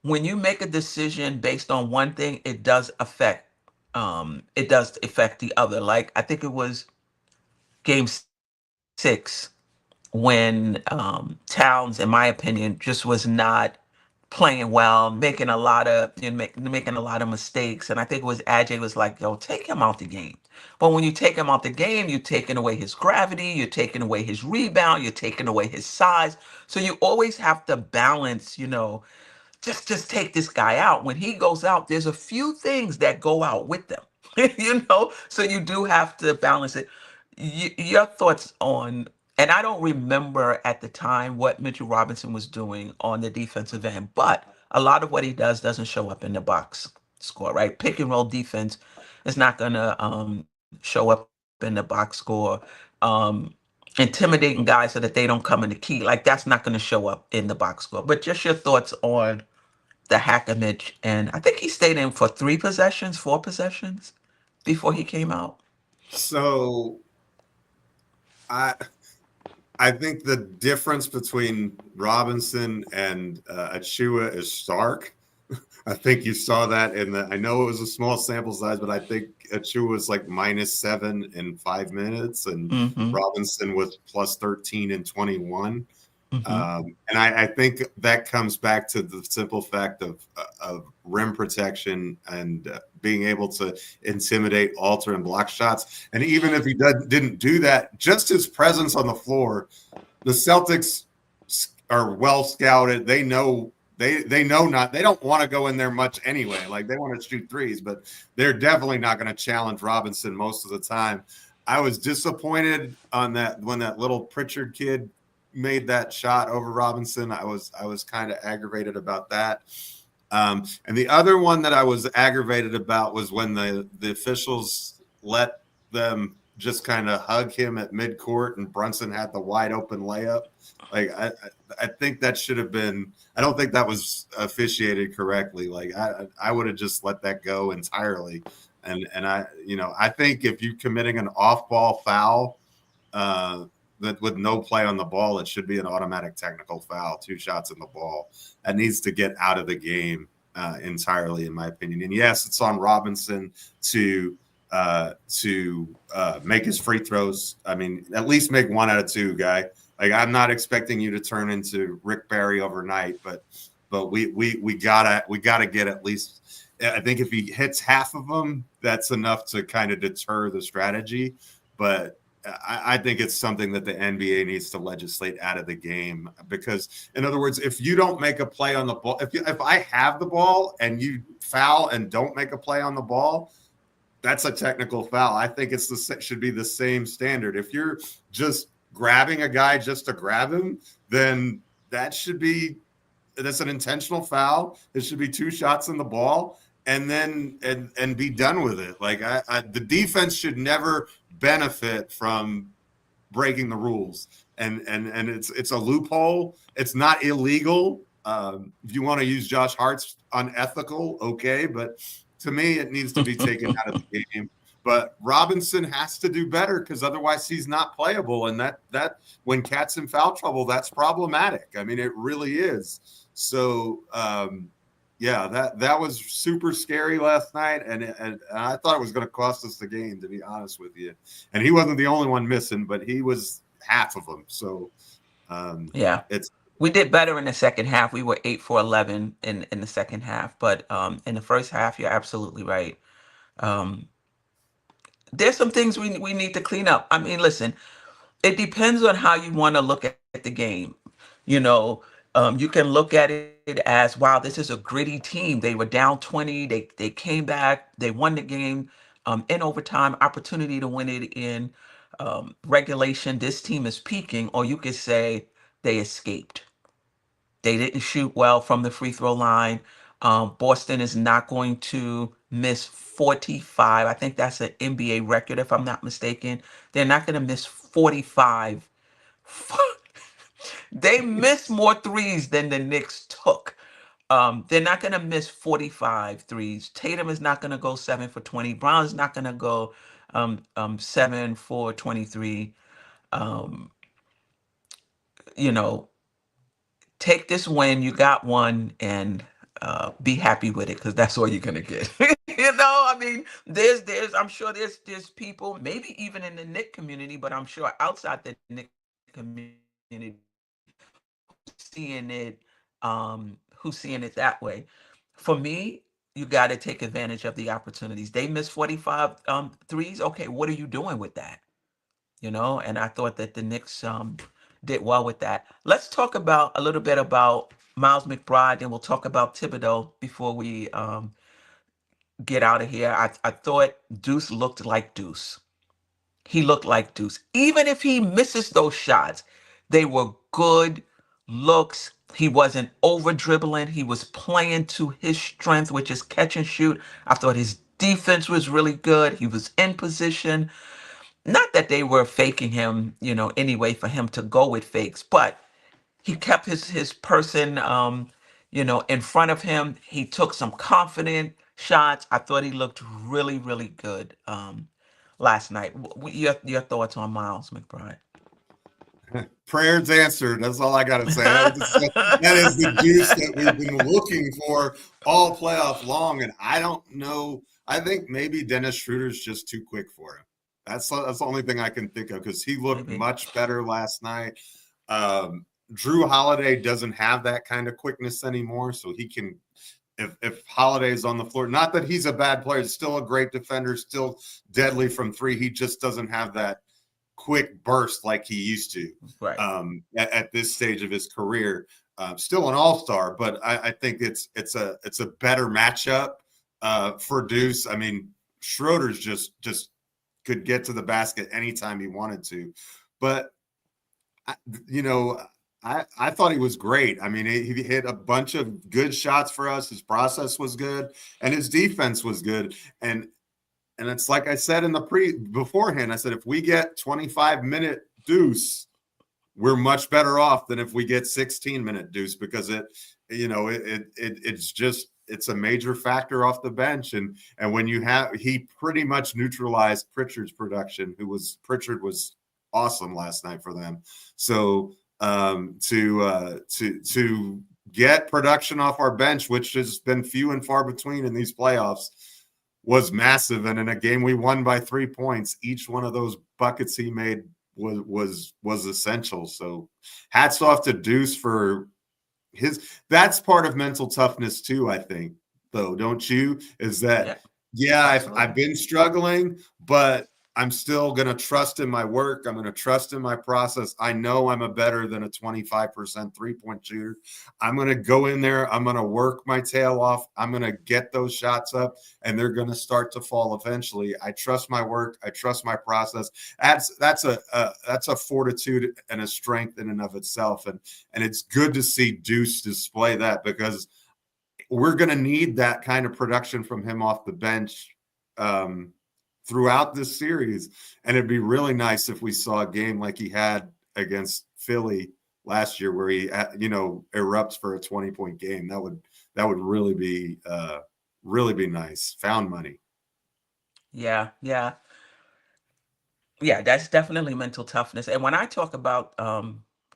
when you make a decision based on one thing, it does affect the other. Like I think it was game 6 when Towns, in my opinion, just was not playing well, making a lot of making a lot of mistakes. And I think it was AJ was like, "Yo, take him out the game." But when you take him out the game, you're taking away his gravity, you're taking away his rebound, you're taking away his size. So you always have to balance, just take this guy out. When he goes out, there's a few things that go out with them. So you do have to balance it. Your thoughts on, and I don't remember at the time what Mitchell Robinson was doing on the defensive end, but a lot of what he does doesn't show up in the box score, right? Pick and roll defense is not going to show up in the box score. Intimidating guys so that they don't come in the key, like that's not going to show up in the box score. But just your thoughts on the Hackimich, and I think he stayed in for 3 possessions, 4 possessions before he came out. So I I think the difference between Robinson and Achua is stark. I think you saw that I know it was a small sample size, but I think Achua was like -7 in 5 minutes, and Mm-hmm. Robinson was plus 13 in 21. Mm-hmm. And I think that comes back to the simple fact of rim protection and being able to intimidate, alter, and block shots. And even if he didn't do that, just his presence on the floor, the Celtics are well scouted. They know they don't want to go in there much anyway. Like they want to shoot threes, but they're definitely not going to challenge Robinson most of the time. I was disappointed on that when that little Pritchard kid made that shot over Robinson. I was kind of aggravated about that. And the other one that I was aggravated about was when the officials let them just kind of hug him at midcourt and Brunson had the wide open layup. Like I think that should have been. I don't think that was officiated correctly. Like I would have just let that go entirely. And I think if you're committing an off-ball foul, that with no play on the ball, it should be an automatic technical foul. 2 shots in the ball. That needs to get out of the game entirely, in my opinion. And yes, it's on Robinson to make his free throws. I mean, at least make 1 out of 2, guy. Like I'm not expecting you to turn into Rick Barry overnight, but we gotta get at least. I think if he hits half of them, that's enough to kind of deter the strategy. But I think it's something that the NBA needs to legislate out of the game because, in other words, if you don't make a play on the ball, if I have the ball and you foul and don't make a play on the ball, that's a technical foul. I think should be the same standard. If you're just grabbing a guy just to grab him, then that's an intentional foul. It should be 2 shots in the ball and then and be done with it. Like the defense should never benefit from breaking the rules, and it's a loophole. It's not illegal. If you want to use Josh Hart's unethical, okay, but to me, it needs to be taken out of the game. But Robinson has to do better because otherwise he's not playable, and that when Cat's in foul trouble, that's problematic. I mean, it really is. So. Yeah, that was super scary last night, and I thought it was going to cost us the game, to be honest with you. And he wasn't the only one missing, but he was half of them. So, Yeah, we did better in the second half. We were 8 for 11 in the second half, but in the first half, you're absolutely right. Um, there's some things we need to clean up. I mean, listen, it depends on how you want to look at the game. You know, you can look at it as, wow, this is a gritty team. They were down 20. They came back. They won the game. in overtime, opportunity to win it in regulation. This team is peaking, or you could say they escaped. They didn't shoot well from the free throw line. Boston is not going to miss 45. I think that's an NBA record, if I'm not mistaken. They're not going to miss 45. They missed more threes than the Knicks took. They're not going to miss 45 threes. Tatum is not going to go 7 for 20. Brown's not going to go 7 for 23. Um, you know, take this win. You got one, and be happy with it, because that's all you're gonna get. I mean, I'm sure there's people, maybe even in the Nick community, but I'm sure outside the Nick community, seeing it, who's seeing it that way. For me, you got to take advantage of the opportunities. They missed 45 threes. Okay, what are you doing with that? And I thought that the Knicks did well with that. Let's talk about a little bit about Miles McBride, and we'll talk about Thibodeau before we get out of here. I thought Deuce looked like Deuce. He looked like Deuce. Even if he misses those shots, they were good looks. He wasn't over dribbling. He was playing to his strength, which is catch and shoot. I thought his defense was really good. He was in position. Not that they were faking him, anyway, for him to go with fakes, but he kept his person, in front of him. He took some confident shots. I thought he looked really, really good last night. Your thoughts on Miles McBride? Prayers answered. That's all I got to say. That is the juice that we've been looking for all playoff long. And I don't know. I think maybe Dennis Schroeder's just too quick for him. That's the only thing I can think of, because he looked much better last night. Drew Holiday doesn't have that kind of quickness anymore, so he can. If Holiday's on the floor, not that he's a bad player, he's still a great defender, still deadly from three. He just doesn't have that quick burst like he used to. Right. At this stage of his career. Still an all-star, but I think it's a better matchup for Deuce. I mean, Schroeder's just could get to the basket anytime he wanted to, but I thought he was great. I mean, he hit a bunch of good shots for us. His process was good, and his defense was good. And it's like I said in the beforehand, I said, if we get 25-minute Deuce, we're much better off than if we get 16-minute Deuce, because it's a major factor off the bench. And when he pretty much neutralized Pritchard's production, Pritchard was awesome last night for them. So to get production off our bench, which has been few and far between in these playoffs, was massive. And in a game we won by 3 points, each one of those buckets he made was essential. So hats off to Deuce for that's part of mental toughness too, I think, though, don't you? Is that I've been struggling, but I'm still going to trust in my work. I'm going to trust in my process. I know I'm a better than a 25% three-point shooter. I'm going to go in there. I'm going to work my tail off. I'm going to get those shots up, and they're going to start to fall eventually. I trust my work. I trust my process. That's a fortitude and a strength in and of itself. And it's good to see Deuce display that, because we're going to need that kind of production from him off the bench throughout this series. And it'd be really nice if we saw a game like he had against Philly last year, where he erupts for a 20-point game. That would really be nice. Found money. Yeah, that's definitely mental toughness. And when I talk about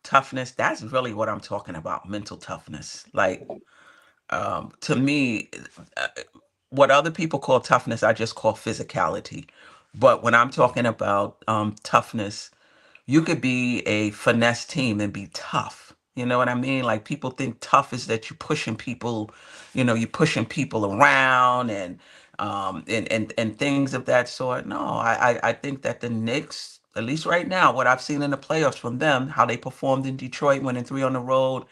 toughness, that's really what I'm talking about. Mental toughness. Like, to me, what other people call toughness, I just call physicality. But when I'm talking about toughness, you could be a finesse team and be tough. You know what I mean? Like, people think tough is that you're pushing people, you're pushing people around and things of that sort. No, I think that the Knicks, at least right now, what I've seen in the playoffs from them, how they performed in Detroit, winning 3 on the road,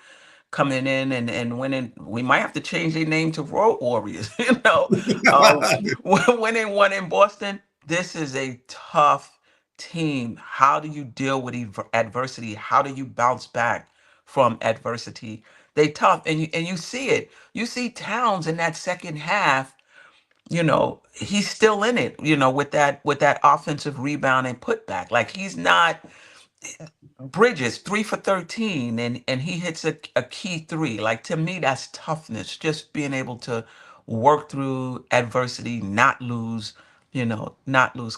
coming in and winning. We might have to change their name to Road Warriors, winning one in Boston. This is a tough team. How do you deal with adversity? How do you bounce back from adversity? They tough, and you see it. You see Towns in that second half. He's still in it. With that offensive rebound and putback. Like he's not. Bridges 3 for 13, and he hits a key three. Like to me, that's toughness. Just being able to work through adversity, not lose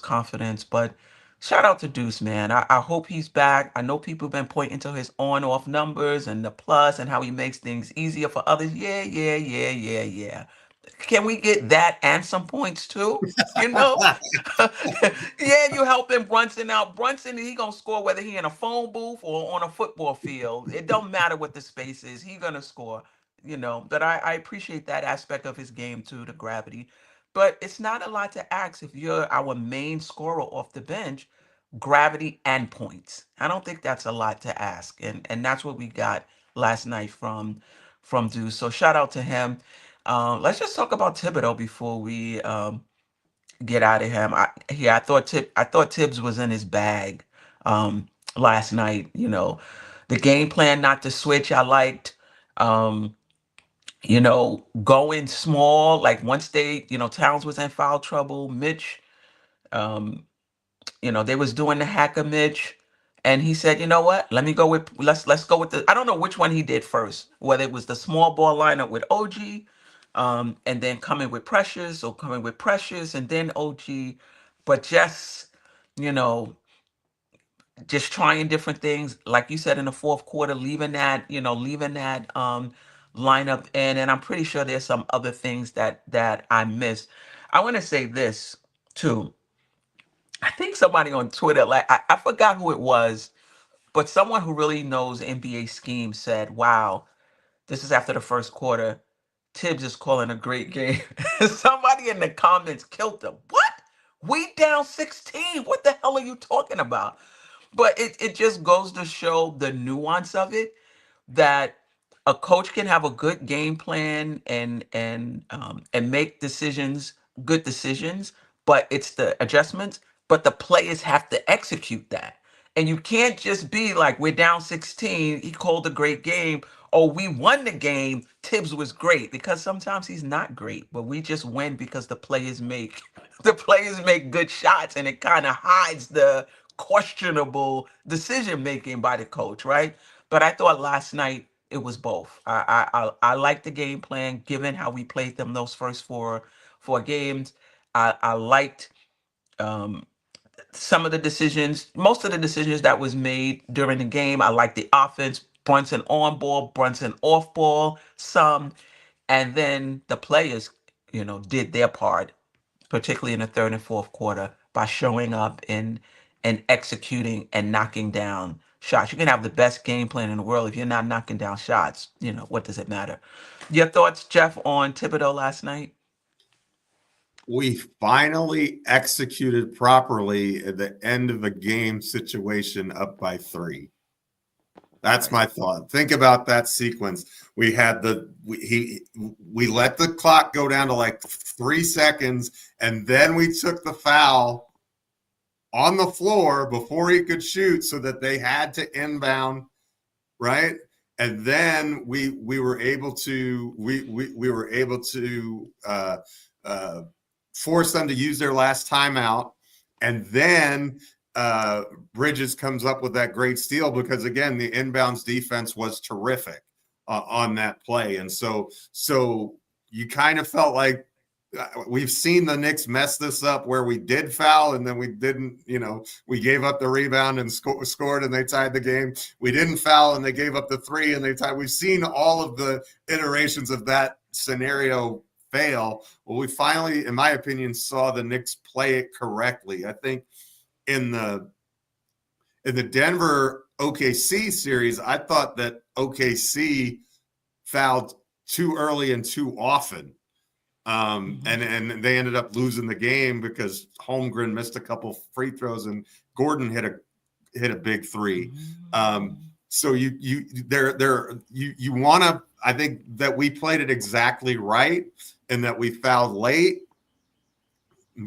confidence. But shout out to Deuce, man. I hope he's back. I know people have been pointing to his on-off numbers and the plus and how he makes things easier for others. Yeah, yeah, yeah, yeah, yeah. Can we get that and some points too? You know, yeah, you helping Brunson out. Brunson, he gonna score whether he in a phone booth or on a football field. It don't matter what the space is. He gonna score. But I appreciate that aspect of his game too, the gravity. But it's not a lot to ask if you're our main scorer off the bench, gravity and points. I don't think that's a lot to ask, and that's what we got last night from Deuce. So shout out to him. Let's just talk about Thibodeau before we get out of him. I thought Tibbs was in his bag last night. The game plan not to switch. I liked. Um, going small. Like once Towns was in foul trouble. Mitch. Um, they was doing the hacker Mitch, and he said, you know what? Let's go with the. I don't know which one he did first. Whether it was the small ball lineup with OG, and then coming with Precious, or coming with Precious and then OG, but you know, just trying different things, like you said in the fourth quarter, leaving that lineup in, and I'm pretty sure there's some other things that I missed. I want to say this too. I think somebody on Twitter, like I forgot who it was, but someone who really knows NBA scheme said, "Wow, this is after the first quarter. Tibbs is calling a great game." Somebody in the comments killed them. What? We down 16. What the hell are you talking about? But it just goes to show the nuance of it, that a coach can have a good game plan and make good decisions, but it's the adjustments, but the players have to execute that. And you can't just be like, we're down 16, he called a great game, oh, we won the game, Tibbs was great, because sometimes he's not great, but we just win because the players make good shots, and it kind of hides the questionable decision making by the coach, right? But I thought last night it was both. I like the game plan given how we played them those first four games. I liked um, some of the decisions, most of the decisions that was made during the game. I liked the offense, Brunson on ball, Brunson off ball, some, and then the players, did their part, particularly in the third and fourth quarter, by showing up and executing and knocking down shots. You can have the best game plan in the world if you're not knocking down shots. What does it matter? Your thoughts, Jeff, on Thibodeau last night? We finally executed properly at the end of a game situation up by 3. That's my thought. Think about that sequence. We had we let the clock go down to like 3 seconds, and then we took the foul on the floor before he could shoot, so that they had to inbound, right? And then we were able to force them to use their last timeout, and then Bridges comes up with that great steal, because again, the inbounds defense was terrific on that play. And so you kind of felt like we've seen the Knicks mess this up, where we did foul and then we didn't, we gave up the rebound and scored and they tied the game. We didn't foul and they gave up the 3 and they tied. We've seen all of the iterations of that scenario fail. Well, we finally, in my opinion, saw the Knicks play it correctly. I think in the Denver OKC series, I thought that OKC fouled too early and too often. And they ended up losing the game because Holmgren missed a couple free throws and Gordon hit a big 3. So you want to. I think that we played it exactly right, and that we fouled late.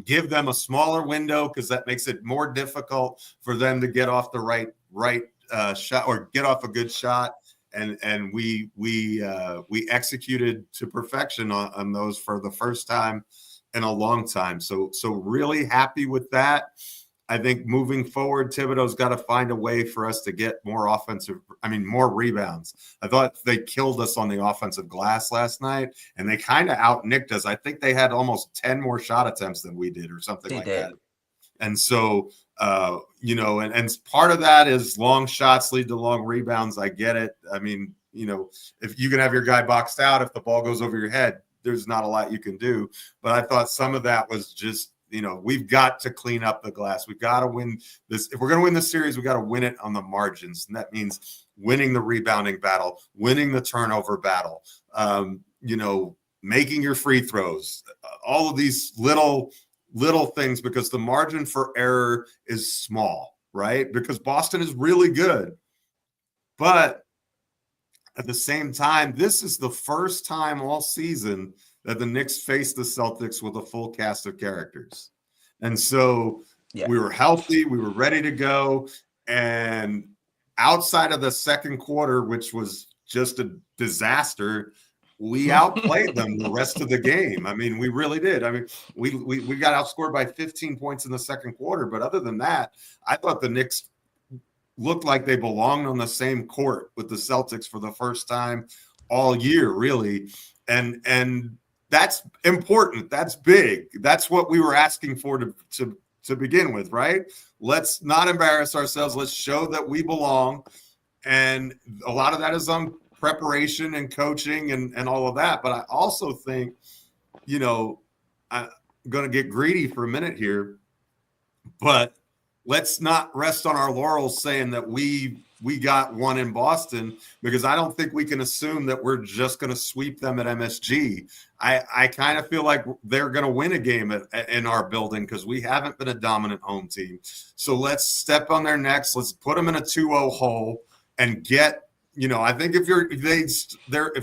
Give them a smaller window because that makes it more difficult for them to get off the right shot or get off a good shot. And we executed to perfection on those for the first time in a long time. So really happy with that. I think moving forward, Thibodeau's got to find a way for us to get more more rebounds. I thought they killed us on the offensive glass last night, and they kind of out-nicked us. I think they had almost 10 more shot attempts than we did or something like that. And so, and part of that is long shots lead to long rebounds. I get it. I mean, if you can have your guy boxed out, if the ball goes over your head, there's not a lot you can do. But I thought some of that was just, we've got to clean up the glass. We've got to win this. If we're going to win this series, we got to win it on the margins. And that means winning the rebounding battle, winning the turnover battle, making your free throws, all of these little things, because the margin for error is small, right? Because Boston is really good. But at the same time, this is the first time all season that the Knicks faced the Celtics with a full cast of characters. And so we were healthy, we were ready to go. And outside of the second quarter, which was just a disaster, we outplayed them the rest of the game. I mean, we really did. I mean, we got outscored by 15 points in the second quarter. But other than that, I thought the Knicks looked like they belonged on the same court with the Celtics for the first time all year, really. And that's important. That's big. That's what we were asking for to begin with, right? Let's not embarrass ourselves. Let's show that we belong. And a lot of that is on preparation and coaching and all of that. But I also think, I'm going to get greedy for a minute here, but let's not rest on our laurels saying that we got one in Boston, because I don't think we can assume that we're just going to sweep them at MSG. I kind of feel like they're going to win a game in our building, because we haven't been a dominant home team. So let's step on their necks. Let's put them in a 2-0 hole and get, I think if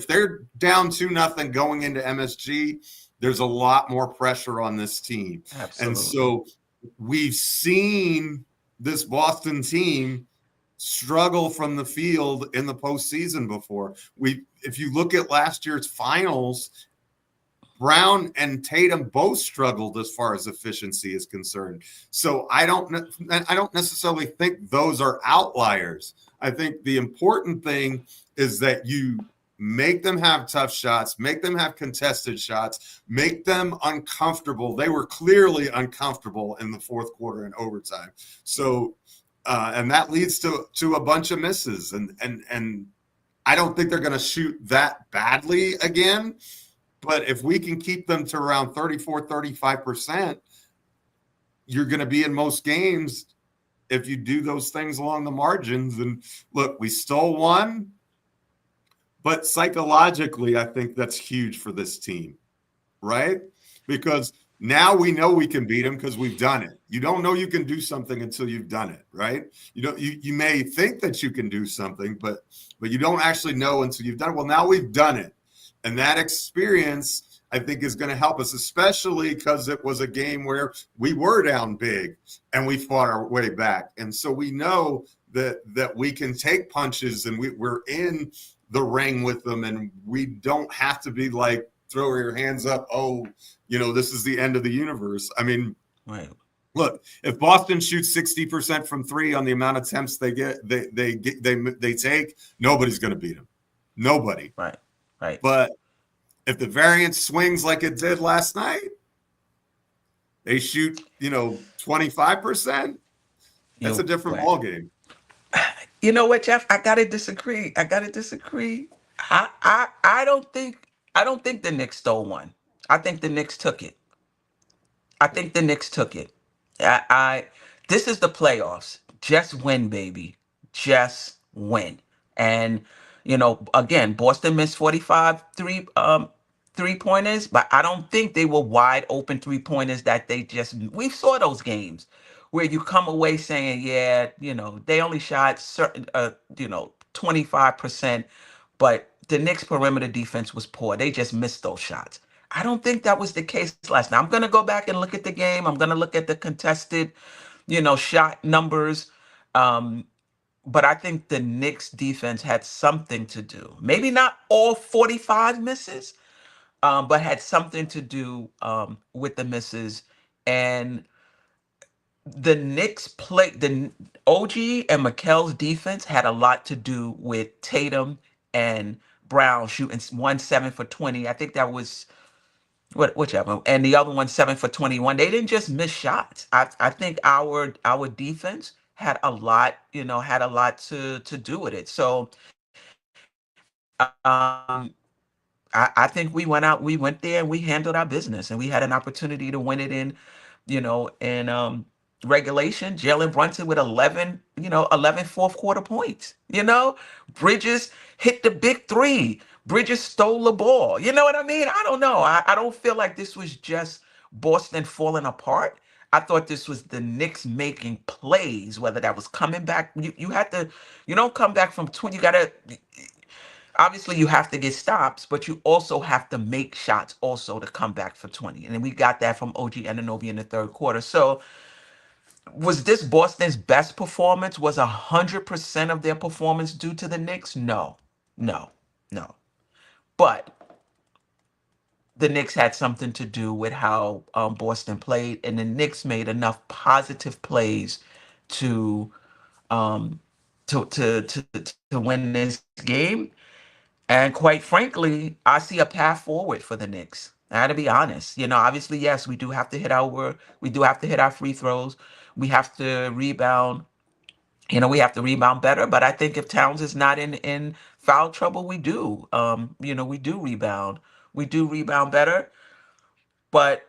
they're down 2-0 going into MSG, there's a lot more pressure on this team. Absolutely. And so we've seen this Boston team struggle from the field in the postseason before. If you look at last year's finals, Brown and Tatum both struggled as far as efficiency is concerned. So I don't necessarily think those are outliers. I think the important thing is that you make them have tough shots, make them have contested shots, make them uncomfortable. They were clearly uncomfortable in the fourth quarter and overtime. So, and that leads to a bunch of misses. And I don't think they're going to shoot that badly again. But if we can keep them to around 34, 35%, you're going to be in most games if you do those things along the margins. And look, we stole one. But psychologically, I think that's huge for this team, right? Because now we know we can beat them because we've done it. You don't know you can do something until you've done it, right? You may think that you can do something, but you don't actually know until you've done it. Well, now we've done it. And that experience, I think, is going to help us, especially because it was a game where we were down big and we fought our way back. And so we know that we can take punches, and we're in the ring with them, and we don't have to be like, throw your hands up, this is the end of the universe. I mean, right. Look, if Boston shoots 60% from three on the amount of attempts they take, nobody's going to beat them. Nobody. Right. But if the variance swings like it did last night, they shoot 25%. That's a different ball game. You know what, Jeff? I gotta disagree. I don't think the Knicks stole one. I think the Knicks took it. This is the playoffs. Just win, baby. Just win. And again, Boston missed 45 three-pointers, but I don't think they were wide open three-pointers that we saw those games where you come away saying, they only shot certain, 25%, but the Knicks perimeter defense was poor. They just missed those shots. I don't think that was the case last night. I'm going to go back and look at the game. I'm going to look at the contested, shot numbers. But I think the Knicks defense had something to do. Maybe not all 45 misses, but had something to do with the misses. And the Knicks play the OG and Mikel's defense had a lot to do with Tatum and Brown shooting 1 7 for 20. I think that was whichever, and the other one 7 for 21. They didn't just miss shots. I think our defense had a lot, to do with it. So I think we went there and we handled our business, and we had an opportunity to win it in regulation. Jalen Brunson with 11 fourth quarter points. Bridges hit the big three. Bridges stole the ball. You know what I mean? I don't know. I don't feel like this was just Boston falling apart. I thought this was the Knicks making plays, whether that was coming back. You don't come back from 20. Obviously you have to get stops, but you also have to make shots also to come back for 20. And we got that from OG Anunoby in the third quarter. So was this Boston's best performance? Was 100% of their performance due to the Knicks? No. But the Knicks had something to do with how Boston played, and the Knicks made enough positive plays to win this game. And quite frankly, I see a path forward for the Knicks. I had to be honest. Obviously, yes, we do have to hit our free throws. We have to rebound. We have to rebound better. But I think if Towns is not in foul trouble, we do. We do rebound. We do rebound better. But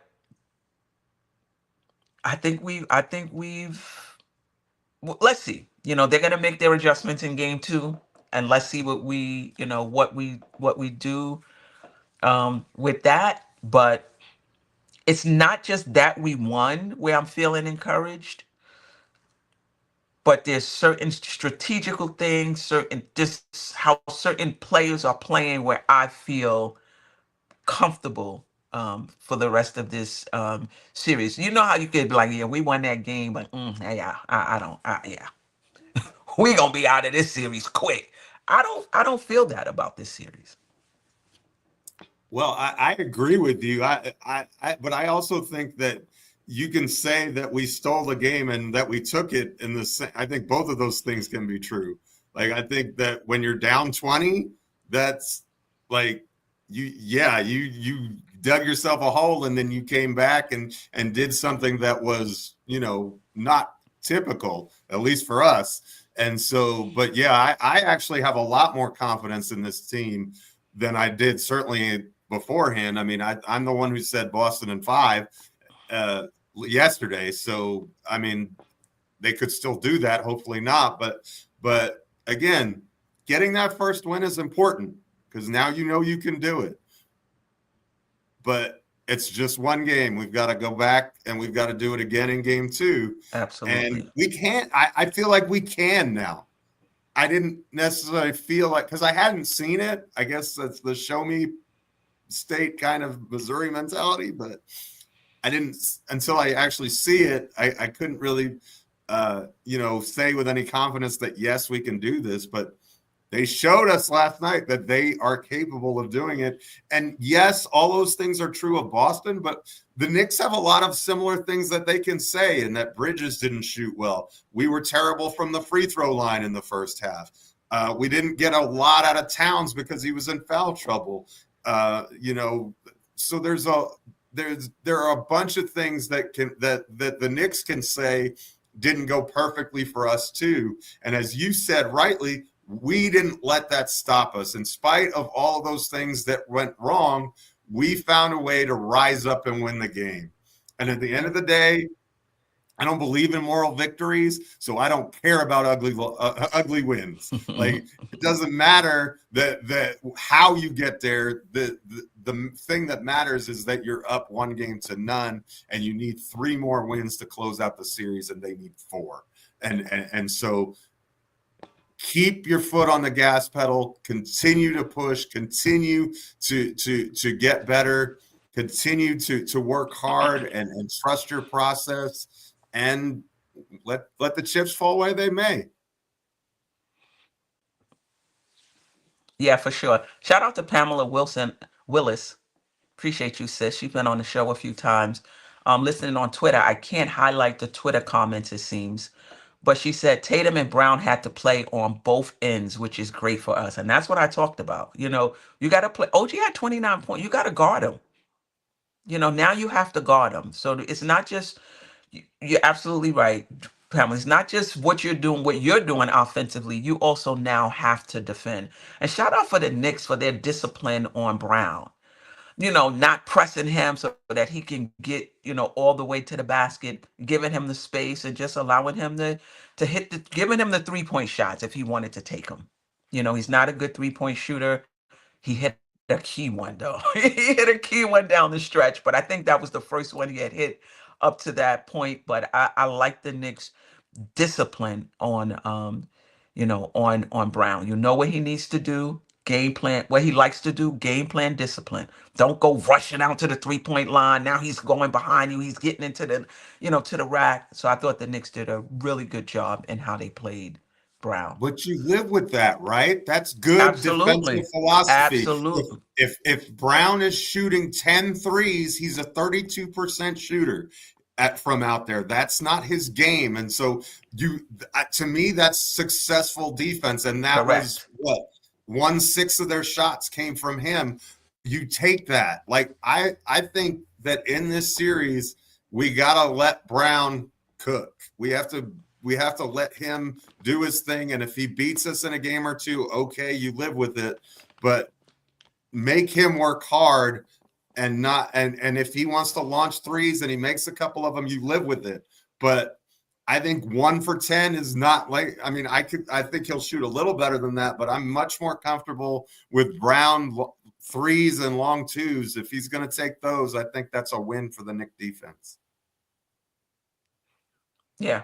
I think we've. Let's see. They're gonna make their adjustments in game 2. And let's see what we do with that. But it's not just that we won where I'm feeling encouraged, but there's certain strategical things, how certain players are playing where I feel comfortable for the rest of this series. You know how you could be like, yeah, we won that game, but yeah, we gonna be out of this series quick. I don't feel that about this series. Well, I agree with you. But I also think that you can say that we stole the game and that we took it in the same. I think both of those things can be true. Like, I think that when you're down 20, that's like you dug yourself a hole, and then you came back and did something that was, not typical, at least for us. And so, but yeah, I actually have a lot more confidence in this team than I did certainly beforehand. I mean, I'm the one who said Boston in 5 yesterday. So, I mean, they could still do that. Hopefully not. But again, getting that first win is important because now you can do it. But it's just one game. We've got to go back and we've got to do it again in game 2. Absolutely. And we can't. I feel like we can now. I didn't necessarily feel like, because I hadn't seen it. I guess that's the show me state kind of Missouri mentality, but I didn't until I actually see it. I couldn't really, say with any confidence that yes, we can do this. But they showed us last night that they are capable of doing it. And yes, all those things are true of Boston, but the Knicks have a lot of similar things that they can say, and that Bridges didn't shoot well. We were terrible from the free throw line in the first half. We didn't get a lot out of Towns because he was in foul trouble. So there are a bunch of things that the Knicks can say didn't go perfectly for us too. And as you said rightly, we didn't let that stop us. In spite of all of those things that went wrong, we found a way to rise up and win the game. And at the end of the day, I don't believe in moral victories, so I don't care about ugly wins. Like, it doesn't matter that how you get there. The thing that matters is that you're up 1-0, and you need 3 more wins to close out the series, and they need 4. And so keep your foot on the gas pedal, continue to push, continue to get better, continue to work hard and trust your process, and let the chips fall where they may. Yeah, for sure. Shout out to Pamela Willis. Appreciate you, sis. She's been on the show a few times. Listening on Twitter. I can't highlight the Twitter comments, it seems. But she said Tatum and Brown had to play on both ends, which is great for us. And that's what I talked about. You got to play. OG had 29 points. You got to guard him. Now you have to guard him. So it's not just, you're absolutely right, Pamela. It's not just what you're doing offensively. You also now have to defend. And shout out for the Knicks for their discipline on Brown. Not pressing him so that he can get, all the way to the basket, giving him the space and just allowing him giving him the 3-point shots if he wanted to take them. He's not a good 3-point shooter. He hit a key one though. He hit a key one down the stretch, but I think that was the first one he had hit up to that point. But I like the Knicks discipline on Brown. You know what he needs to do, game plan, what he likes to do, game plan, discipline. Don't go rushing out to the 3-point line. Now he's going behind you. He's getting into to the rack. So I thought the Knicks did a really good job in how they played Brown. But you live with that, right? That's good Absolutely. defensive philosophy. Absolutely. If Brown is shooting 10 threes, he's a 32% shooter from out there. That's not his game. And so to me, that's successful defense. And that Correct. was what 1/6 of their shots came from him. You take that. Like I think that in this series, we gotta let Brown cook. We have to let him do his thing. And if he beats us in a game or two, okay, you live with it. But make him work hard. And if he wants to launch threes and he makes a couple of them, you live with it. But I think 1 for 10 is not like, I mean, I think he'll shoot a little better than that, but I'm much more comfortable with Brown threes and long twos. If he's going to take those, I think that's a win for the Knicks defense. Yeah.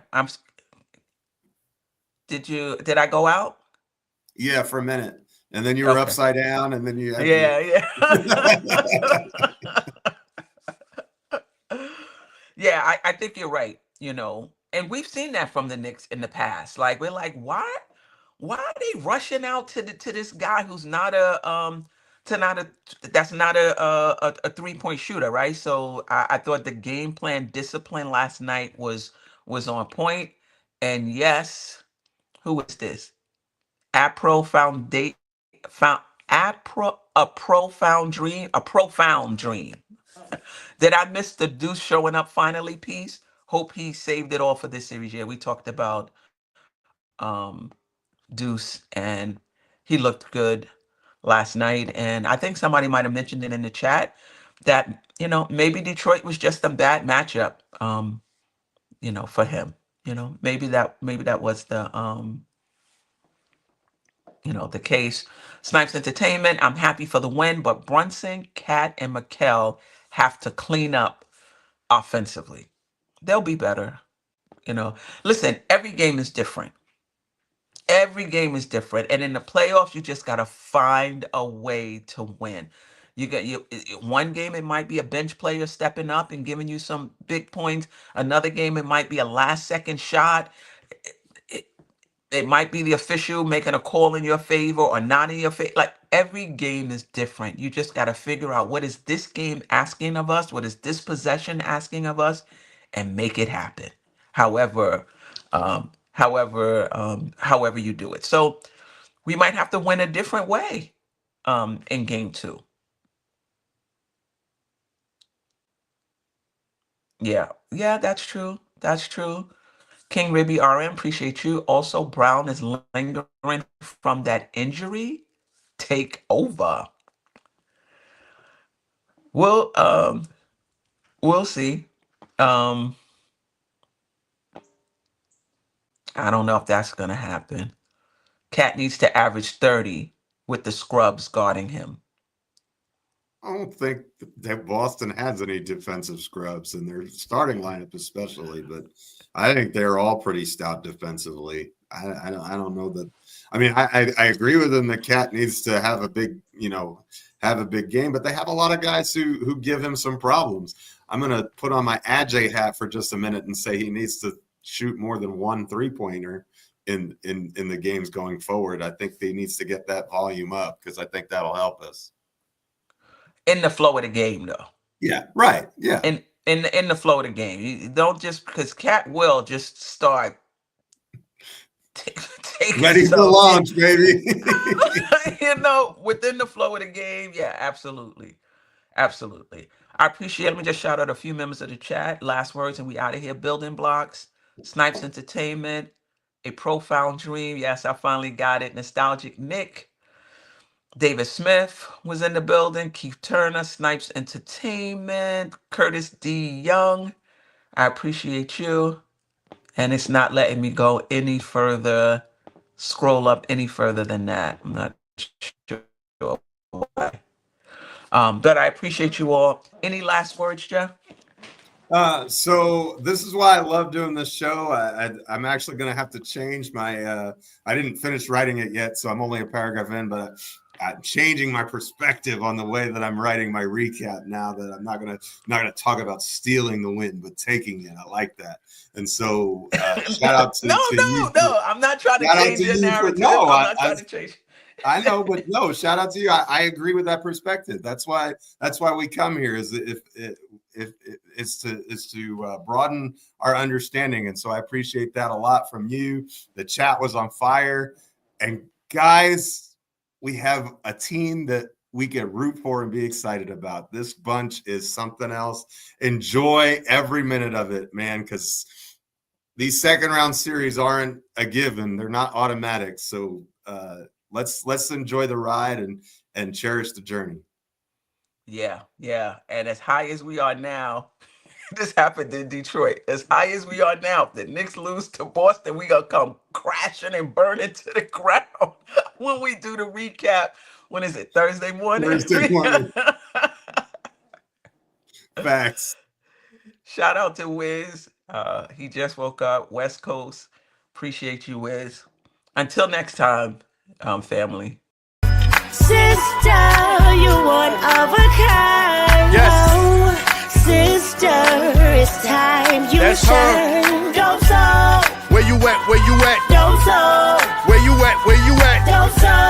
Did I go out? Yeah, for a minute. And then you were upside down, and then you had Yeah. Yeah, I think you're right, and we've seen that from the Knicks in the past. Like, we're like, why are they rushing out to this guy who's not that's not a 3-point shooter, right? So I thought the game plan discipline last night was on point. And yes, who is this? A profound dream. Did I miss the Deuce showing up finally piece? Hope he saved it all for this series. Yeah, we talked about Deuce, and he looked good last night. And I think somebody might have mentioned it in the chat that, maybe Detroit was just a bad matchup, for him. Maybe that was the the case. Snipes Entertainment, I'm happy for the win, but Brunson, Cat, and Mikal have to clean up offensively. They'll be better. Listen, every game is different. Every game is different. And in the playoffs, you just got to find a way to win. One game, it might be a bench player stepping up and giving you some big points. Another game, it might be a last-second shot. It might be the official making a call in your favor or not in your favor. Like, every game is different. You just got to figure out, what is this game asking of us? What is this possession asking of us? And make it happen. However you do it. So we might have to win a different way in game 2. Yeah, that's true. That's true. King Ribby RM, appreciate you. Also, Brown is lingering from that injury. Take over. We'll see. I don't know if that's gonna happen. Cat needs to average 30 with the scrubs guarding him. I don't think that Boston has any defensive scrubs in their starting lineup, especially, but I think they're all pretty stout defensively. I don't know that. I mean, I agree with him that Cat needs to have a big game, but they have a lot of guys who give him some problems. I'm gonna put on my Ajay hat for just a minute and say he needs to shoot more than 1 3-pointer in the games going forward. I think he needs to get that volume up because I think that'll help us. In the flow of the game, though. Yeah, right. Yeah. In the flow of the game. You don't just because Cat will just start taking Ready for launch, baby. Within the flow of the game. Yeah, absolutely. Absolutely. I appreciate it. Let me just shout out a few members of the chat. Last words, and we out of here. Building Blocks, Snipes Entertainment, A Profound Dream. Yes, I finally got it. Nostalgic Nick. David Smith was in the building. Keith Turner, Snipes Entertainment. Curtis D. Young. I appreciate you. And it's not letting me go any further, scroll up any further than that. I'm not sure why. But I appreciate you all. Any last words, Jeff? So this is why I love doing this show. I'm actually going to have to change my. I didn't finish writing it yet, so I'm only a paragraph in. But I'm changing my perspective on the way that I'm writing my recap now. That I'm not gonna talk about stealing the win, but taking it. I like that. And so shout out to no. I'm not trying to change your narrative. I'm not trying to change. I know, but no. Shout out to you. I agree with that perspective. That's why we come here. Is to broaden our understanding, and so I appreciate that a lot from you. The chat was on fire, and guys, we have a team that we can root for and be excited about. This bunch is something else. Enjoy every minute of it, man, because these second round series aren't a given. They're not automatic. So let's enjoy the ride and cherish the journey. Yeah. And as high as we are now, this happened in Detroit. As high as we are now, if the Knicks lose to Boston, we gonna come crashing and burning to the ground when we do the recap. When is it? Thursday morning? Thursday morning. Facts. Shout out to Wiz. He just woke up, West Coast. Appreciate you, Wiz. Until next time, family. Sister, you one of a kind. Yes. Sister, it's time you That's shine. Dope Soul. Where you at? Dope Soul. Where you at? Dope Soul.